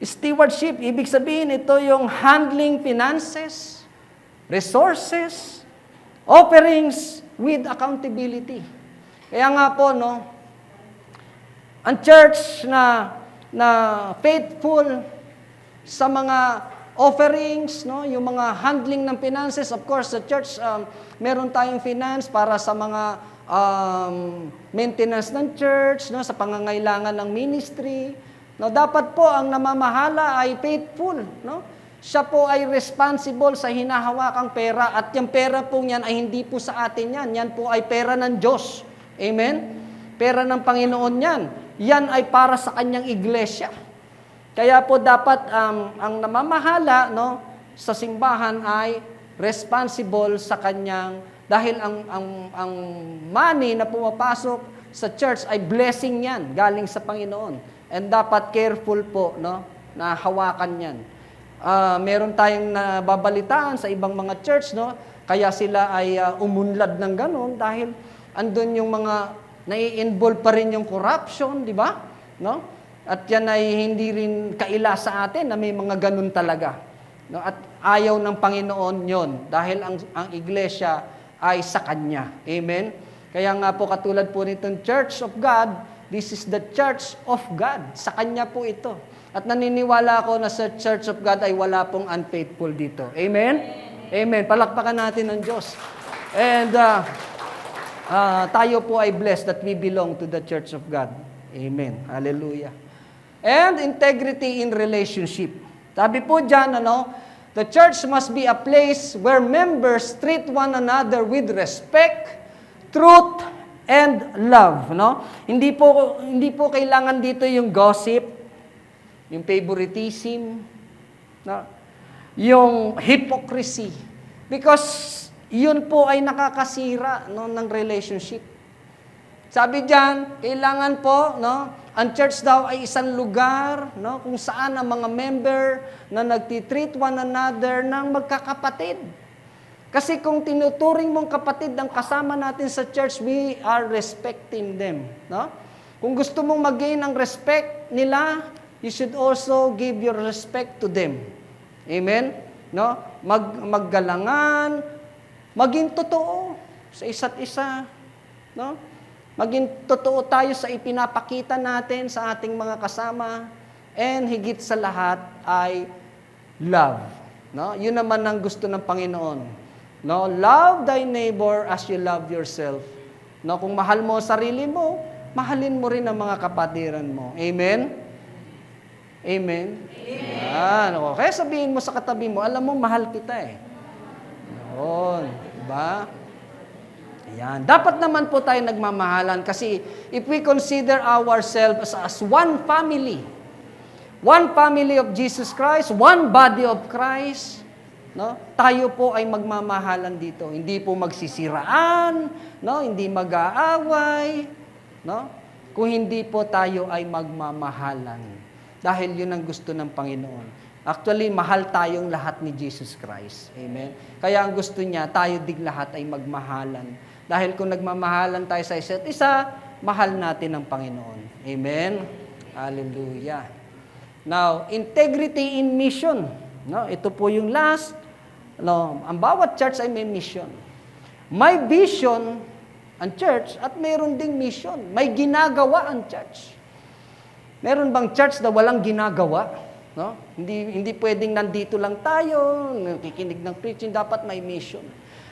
Stewardship, ibig sabihin ito yung handling finances, resources, offerings with accountability. Kaya nga po, ang church na faithful sa mga offerings, yung mga handling ng finances, of course, the church, meron tayong finance para sa mga maintenance ng church, sa pangangailangan ng ministry. Dapat po ang namamahala ay faithful, Siya po ay responsible sa hinahawakang pera at yung pera po niyan ay hindi po sa atin yan. Yan po ay pera ng Diyos. Amen? Pera ng Panginoon yan. Yan ay para sa kanyang iglesia. Kaya po dapat ang namamahala sa simbahan ay responsible sa kanyang, dahil ang money na pumapasok sa church ay blessing yan, galing sa Panginoon. And dapat careful po na hawakan yan. Meron tayong nababalitaan sa ibang mga church, kaya sila ay umunlad ng ganun dahil andun yung mga nai-involve pa rin yung corruption, di ba? At yan ay hindi rin kaila sa atin na may mga ganun talaga. At ayaw ng Panginoon yon dahil ang iglesia ay sa Kanya. Amen? Kaya nga po katulad po nitong Church of God, This is the church of God. Sa Kanya po ito. At naniniwala ako na sa church of God ay wala pong unfaithful dito. Amen? Amen. Palakpakan natin ang Diyos. And tayo po ay blessed that we belong to the church of God. Amen. Hallelujah. And integrity in relationship. Sabi po dyan, the church must be a place where members treat one another with respect, truth, and love. Hindi po kailangan dito yung gossip, yung favoritism, yung hypocrisy. Because yun po ay nakakasira ng relationship. Sabi diyan, kailangan po, ang church daw ay isang lugar, kung saan ang mga member na nagtitreat one another ng magkakapatid. Kasi kung tinuturing mong kapatid ang kasama natin sa church, we are respecting them. Kung gusto mong mag-gain ang respect nila, you should also give your respect to them. Amen? Maggalangan, maging totoo sa isa't isa. Maging totoo tayo sa ipinapakita natin sa ating mga kasama. And higit sa lahat ay love. Yun naman ang gusto ng Panginoon. Love thy neighbor as you love yourself. Kung mahal mo sarili mo, mahalin mo rin ang mga kapatiran mo. Amen? Amen? Amen. Kaya sabihin mo sa katabi mo, alam mo, mahal kita eh. Yun. Diba? Ayan. Dapat naman po tayo nagmamahalan kasi if we consider ourselves as one family of Jesus Christ, one body of Christ, tayo po ay magmamahalan dito. Hindi po magsisiraan, hindi mag-aaway, kung hindi po tayo ay magmamahalan. Dahil yun ang gusto ng Panginoon. Actually, mahal tayong lahat ni Jesus Christ. Amen? Kaya ang gusto niya, tayo dig lahat ay magmahalan. Dahil kung nagmamahalan tayo sa isa't isa, mahal natin ang Panginoon. Amen? Hallelujah. Now, integrity in mission. Ito po yung last. Ang bawat church ay may mission. May vision ang church at mayroon ding mission. May ginagawa ang church. Meron bang church na walang ginagawa? Hindi pwedeng nandito lang tayo, nakikinig ng preaching, dapat may mission.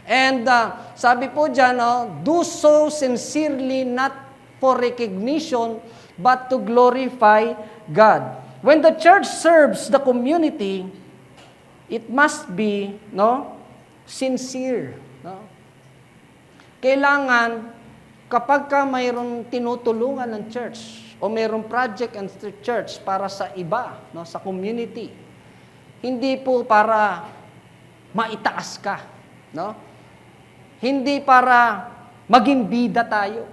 And sabi po dyan, do so sincerely, not for recognition, but to glorify God. When the church serves the community, it must be sincere. Kailangan, kapag ka mayroong tinutulungan ng church, o mayroong project and church para sa iba, sa community, hindi po para maitaas ka. Hindi para maging bida tayo.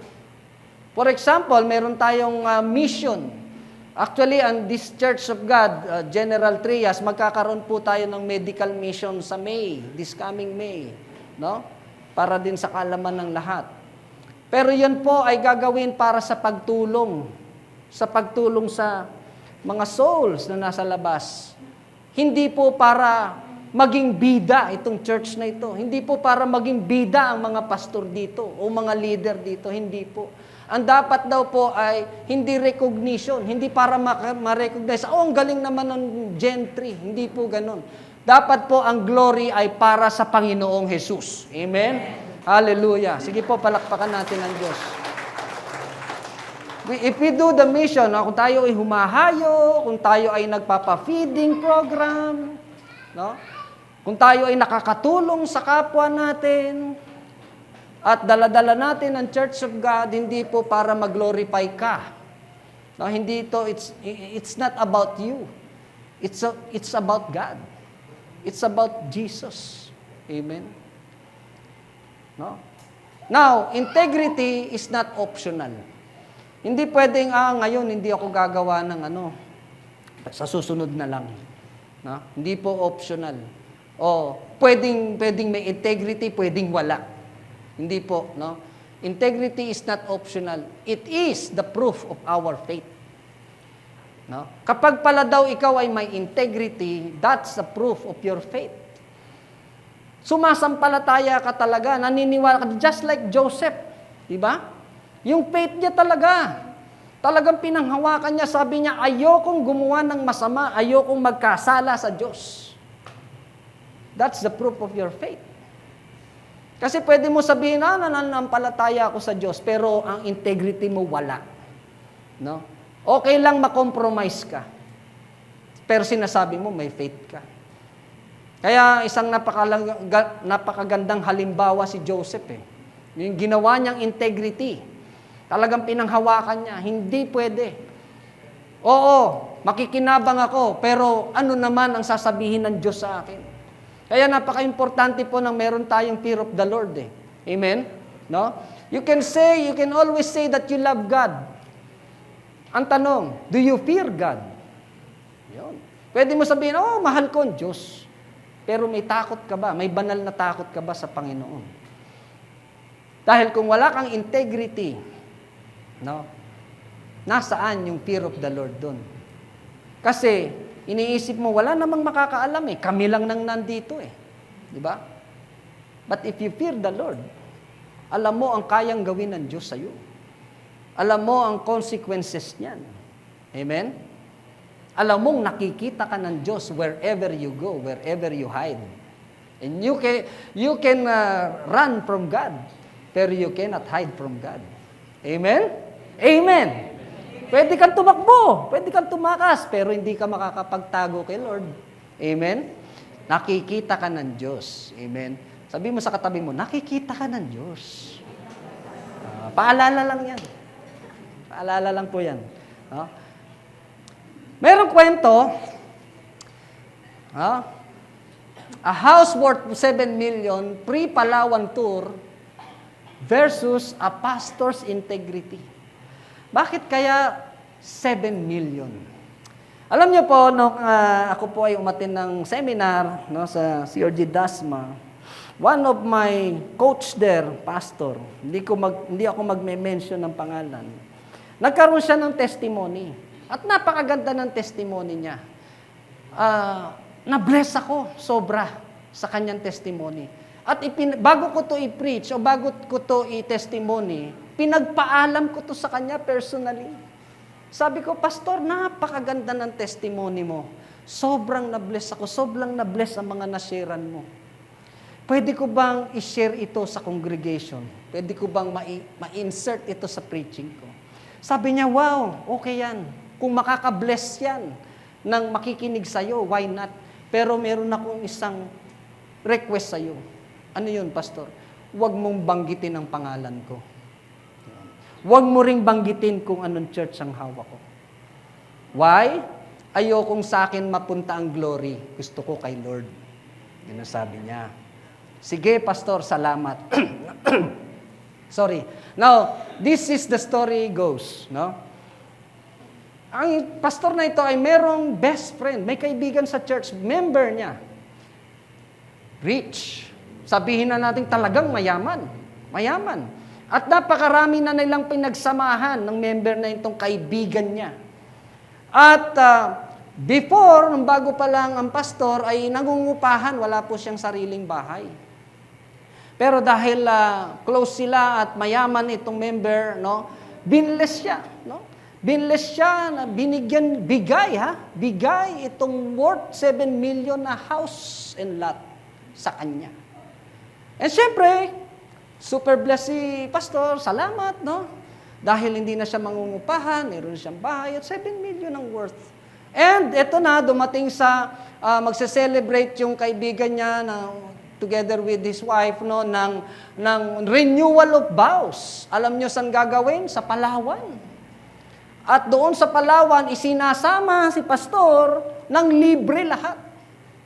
For example, meron tayong mission. Actually, on this Church of God, General Trias, magkakaroon po tayo ng medical mission sa May, this coming May. Para din sa kaalaman ng lahat. Pero yan po ay gagawin para sa pagtulong sa mga souls na nasa labas. Hindi po para maging bida itong church na ito. Hindi po para maging bida ang mga pastor dito o mga leader dito. Hindi po. Ang dapat daw po ay hindi recognition. Hindi para ma-recognize. Ang galing naman ng gentry. Hindi po ganun. Dapat po ang glory ay para sa Panginoong Jesus. Amen? Hallelujah. Sige po, palakpakan natin ang Diyos. If we do the mission, kung tayo ay humahayo, kung tayo ay nagpapa-feeding program, kung tayo ay nakakatulong sa kapwa natin, at dala-dala natin ang Church of God, hindi po para mag-glorify ka. Hindi ito, it's not about you. It's about God. It's about Jesus. Amen? Now, integrity is not optional. Hindi pwedeng, ngayon hindi ako gagawa ng sa susunod na lang. Hindi po optional. Pwedeng may integrity, pwedeng wala. Hindi po, Integrity is not optional. It is the proof of our faith. Kapag pala daw ikaw ay may integrity, that's the proof of your faith. Sumasampalataya ka talaga, naniniwala ka, just like Joseph. Diba? Yung faith niya talaga. Talagang pinanghawakan niya, sabi niya, ayokong gumawa ng masama, ayokong magkasala sa Diyos. That's the proof of your faith. Kasi pwede mo sabihin, nananampalataya ako sa Diyos, pero ang integrity mo wala. No? Okay lang makompromise ka. Pero sinasabi mo, may faith ka. Kaya isang napakagandang halimbawa si Joseph. Yung ginawa niyang integrity. Talagang pinanghawakan niya. Hindi pwede. Oo, makikinabang ako, pero ano naman ang sasabihin ng Diyos sa akin? Kaya napaka-importante po nang meron tayong fear of the Lord. Amen? No? You can always say that you love God. Ang tanong, do you fear God? Yun. Pwede mo sabihin, mahal ko ang Diyos. Pero may takot ka ba? May banal na takot ka ba sa Panginoon? Dahil kung wala kang integrity, no? Nasaan yung fear of the Lord doon? Kasi, iniisip mo, wala namang makakaalam Kami lang nang nandito Di ba? But if you fear the Lord, alam mo ang kayang gawin ng Diyos sa'yo. Alam mo ang consequences niyan. Amen? Alam mong nakikita ka ng Diyos wherever you go, wherever you hide. And you can run from God, pero you cannot hide from God. Amen? Amen! Pwede kang tumakbo, pwede kang tumakas, pero hindi ka makakapagtago kay Lord. Amen? Nakikita ka ng Diyos. Amen? Sabi mo sa katabi mo, nakikita ka ng Diyos. Paalala lang yan. Paalala lang po yan. No? Merong kwento, a house worth 7 million, pre-Palawan tour, versus a pastor's integrity. Bakit kaya 7 million? Alam niyo po, ako po ay umattend ng seminar sa CRG Dasma, one of my coach there, pastor, hindi ako magme-mention ng pangalan, nagkaroon siya ng testimony. At napakaganda ng testimony niya. Na-bless ako sobra sa kanyang testimony. At bago ko to i-preach o bago ko to i-testimony, pinagpaalam ko to sa kanya personally. Sabi ko, Pastor, napakaganda ng testimony mo. Sobrang na-bless ako, sobrang na-bless ang mga nasharean mo. Pwede ko bang i-share ito sa congregation? Pwede ko bang ma-insert ito sa preaching ko? Sabi niya, wow, okay yan. Kung makaka-bless yan ng makikinig sa'yo, why not? Pero meron akong isang request sa'yo. Ano yun, Pastor? Huwag mong banggitin ang pangalan ko. Huwag mo ring banggitin kung anong church ang hawak ko. Why? Ayokong sa akin mapunta ang glory. Gusto ko kay Lord. Yun ang sabi niya. Sige, Pastor, salamat. Sorry. Now, this is the story goes, no? Ang pastor na ito ay merong best friend, may kaibigan sa church, member niya. Rich. Sabihin na natin talagang mayaman. Mayaman. At napakarami na nilang pinagsamahan ng member na itong kaibigan niya. At before, nung bago pa lang ang pastor, ay nangungupahan, wala po siyang sariling bahay. Pero dahil close sila at mayaman itong member, no, binless siya, no? Binless siya na bigay itong worth 7 million na house and lot sa kanya. And syempre, super blessed si pastor, salamat, no? Dahil hindi na siya mangungupahan, meron siyang bahay at 7 million ang worth. And eto na, dumating sa magse-celebrate yung kaibigan niya na together with his wife, no, ng renewal of vows. Alam niyo saan gagawin? Sa Palawan. At doon sa Palawan, isinasama si pastor ng libre lahat.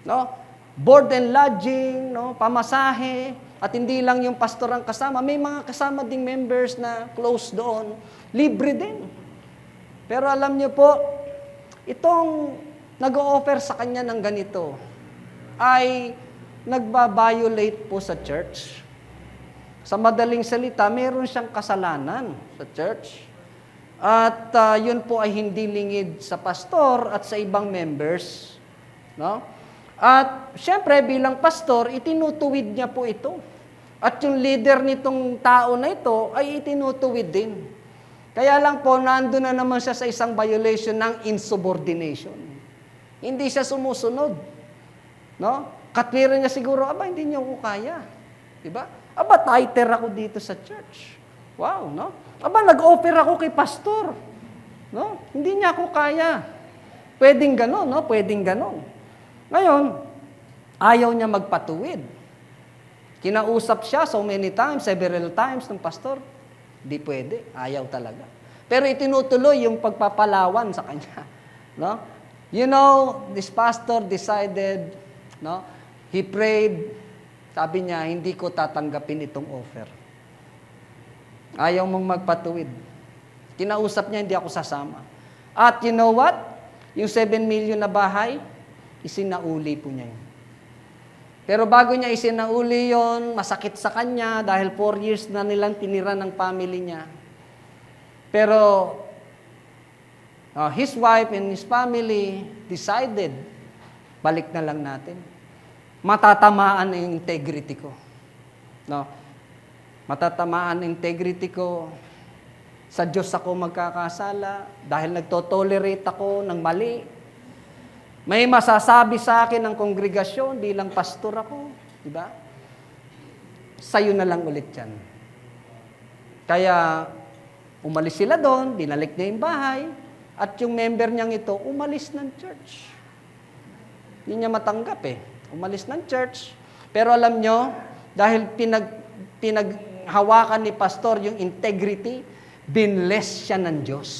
No? Board and lodging, no? Pamasahe, at hindi lang yung pastor ang kasama, may mga kasama ding members na close doon, libre din. Pero alam niyo po, itong nag-o-offer sa kanya ng ganito ay nagba-violate po sa church. Sa madaling salita, meron siyang kasalanan sa church. At yun po ay hindi lingid sa pastor at sa ibang members. No? At syempre, bilang pastor, itinutuwid niya po ito. At yung leader nitong tao na ito ay itinutuwid din. Kaya lang po, nandun na naman siya sa isang violation ng insubordination. Hindi siya sumusunod. No? Katwiran niya siguro, hindi niyo ako kaya. Diba? Tither ako dito sa church. Wow, no? Nag-offer ako kay pastor. No? Hindi niya ako kaya. Pwedeng ganon, no? Pwedeng ganon. Ngayon, ayaw niya magpatuwid. Kinausap siya so many times, several times ng pastor. Di pwede, ayaw talaga. Pero itinutuloy yung pagpapalawan sa kanya. No? You know, this pastor decided, no? He prayed, sabi niya, hindi ko tatanggapin itong offer. Ayaw mong magpatuwid. Kinausap niya, hindi ako sasama. At you know what? Yung 7 million na bahay, isinauli po niya yun. Pero bago niya isinauli yon, masakit sa kanya dahil 4 years na nilang tinira ng family niya. Pero his wife and his family decided, balik na lang natin. Matatamaan ang integrity ko. No? Matatamaan ang integrity ko. Sa Diyos ako magkakasala dahil nagtotolerate ako ng mali. May masasabi sa akin ng kongregasyon bilang pastor ako, di ba? Sa'yo na lang ulit yan. Kaya, umalis sila doon, dinalik niya yung bahay, at yung member niyang ito, umalis ng church. Hindi niya matanggap Umalis ng church. Pero alam nyo, dahil pinaghawakan ni pastor yung integrity, binless siya ng Diyos.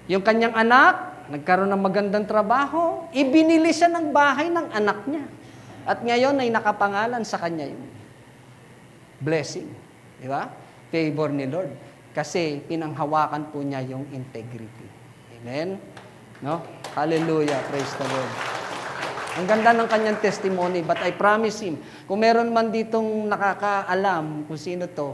Yung kanyang anak, nagkaroon ng magandang trabaho, ibinili siya ng bahay ng anak niya. At ngayon ay nakapangalan sa kanya yun. Blessing. Di ba? Favor ni Lord. Kasi pinanghawakan po niya yung integrity. Amen? No? Hallelujah. Praise the Lord. Ang ganda ng kanyang testimony, but I promise him, kung meron man ditong nakakaalam kung sino to,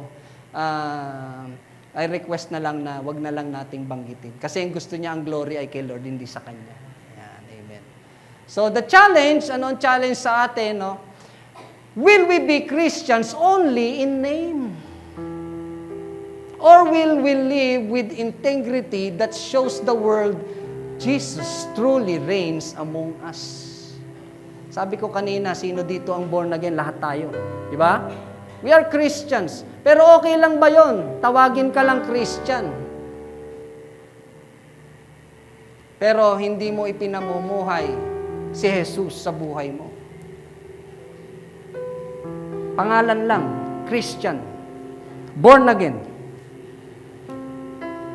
I request na lang na wag na lang nating banggitin. Kasi yung gusto niya ang glory ay kay Lord, hindi sa Kanya. Yan, amen. So the challenge, ano ang challenge sa atin, no? Will we be Christians only in name? Or will we live with integrity that shows the world Jesus truly reigns among us? Sabi ko kanina, sino dito ang born again? Lahat tayo. Di ba? We are Christians. Pero okay lang ba yon? Tawagin ka lang Christian. Pero hindi mo ipinamumuhay si Jesus sa buhay mo. Pangalan lang, Christian. Born again.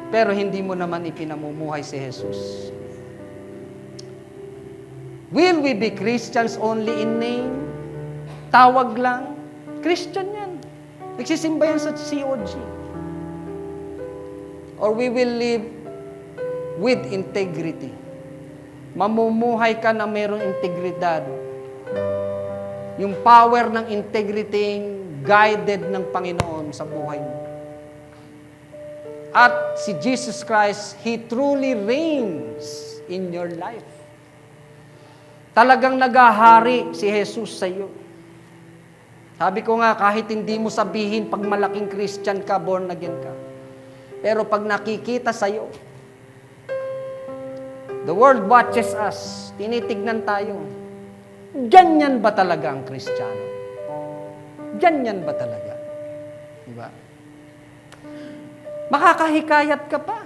Pero hindi mo naman ipinamumuhay si Jesus. Will we be Christians only in name? Tawag lang? Christian yan. Nagsisimba yan sa COG. Or we will live with integrity. Mamumuhay ka na mayroong integridad. Yung power ng integrity guided ng Panginoon sa buhay mo. At si Jesus Christ, He truly reigns in your life. Talagang nagahari si Jesus sa iyo. Sabi ko nga, kahit hindi mo sabihin pag malaking Christian ka, born again ka. Pero pag nakikita sa'yo, the world watches us, tinitignan tayo. Ganyan ba talaga ang Kristiyano? Ganyan ba talaga? Diba? Makakahikayat ka pa.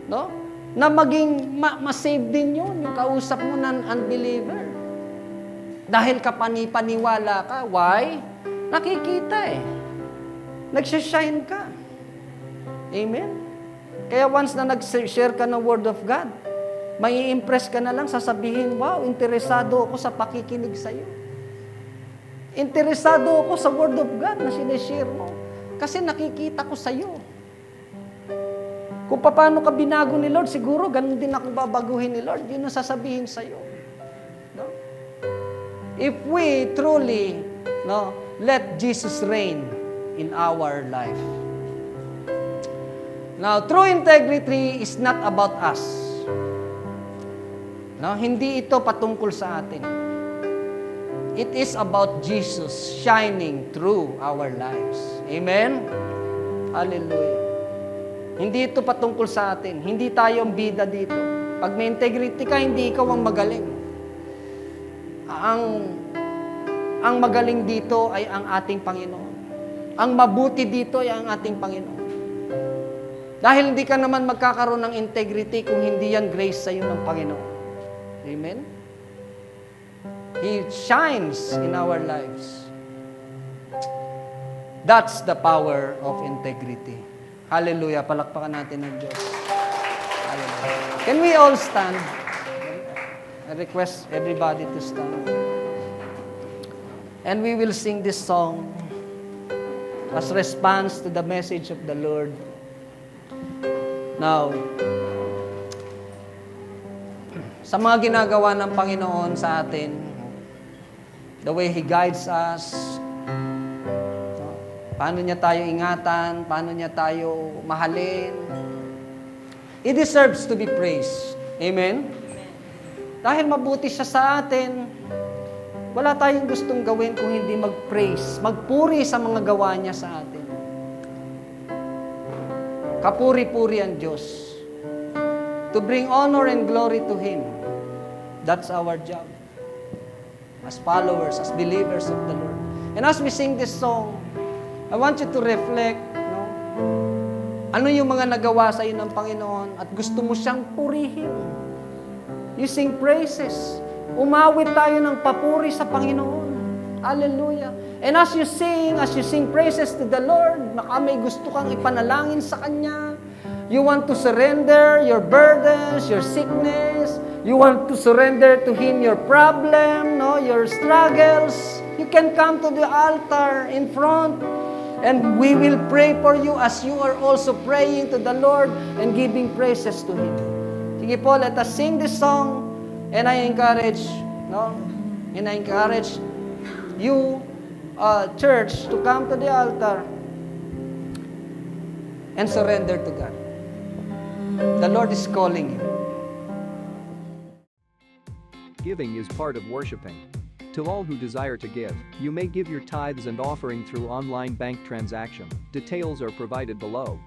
No? Na maging ma-save din yun, yung kausap mo ng unbeliever. Dahil kapani-paniwala ka. Why? Nakikita Nagsishine ka. Amen? Kaya once na nag-share ka ng Word of God, may impress ka na lang, sasabihin, wow, interesado ako sa pakikinig sa'yo. Interesado ako sa Word of God na sinishare mo. Kasi nakikita ko sa'yo. Kung paano ka binago ni Lord, siguro ganun din ako babaguhin ni Lord. Yun ang sasabihin sa'yo. No? If we truly let Jesus reign in our life. Now, true integrity is not about us. No, hindi ito patungkol sa atin. It is about Jesus shining through our lives. Amen? Hallelujah. Hindi ito patungkol sa atin. Hindi tayo ang bida dito. Pag may integrity ka, hindi ikaw ang magaling. Ang magaling dito ay ang ating Panginoon. Ang mabuti dito ay ang ating Panginoon. Dahil hindi ka naman magkakaroon ng integrity kung hindi yan grace sa iyo ng Panginoon. Amen? He shines in our lives. That's the power of integrity. Hallelujah. Palakpakan natin ng Diyos. Hallelujah. Can we all stand? I request everybody to stand. And we will sing this song as response to the message of the Lord. Now, sa mga ginagawa ng Panginoon sa atin, the way He guides us, paano niya tayo ingatan, paano niya tayo mahalin, He deserves to be praised. Amen? Dahil mabuti siya sa atin, wala tayong gustong gawin kung hindi mag-praise, magpuri sa mga gawa niya sa atin. Kapuri-puri ang Diyos. To bring honor and glory to Him. That's our job. As followers, as believers of the Lord. And as we sing this song, I want you to reflect, no? Ano yung mga nagawa sa iyo ng Panginoon at gusto mo siyang purihin. You sing praises. Umawit tayo ng papuri sa Panginoon. Hallelujah. And as you sing praises to the Lord, baka may gusto kang ipanalangin sa Kanya. You want to surrender your burdens, your sickness. You want to surrender to Him your problem, no, your struggles. You can come to the altar in front. And we will pray for you as you are also praying to the Lord and giving praises to Him. Sige po, let us sing this song. And I encourage, you, church, to come to the altar and surrender to God. The Lord is calling you. Giving is part of worshiping. To all who desire to give, you may give your tithes and offering through online bank transaction. Details are provided below.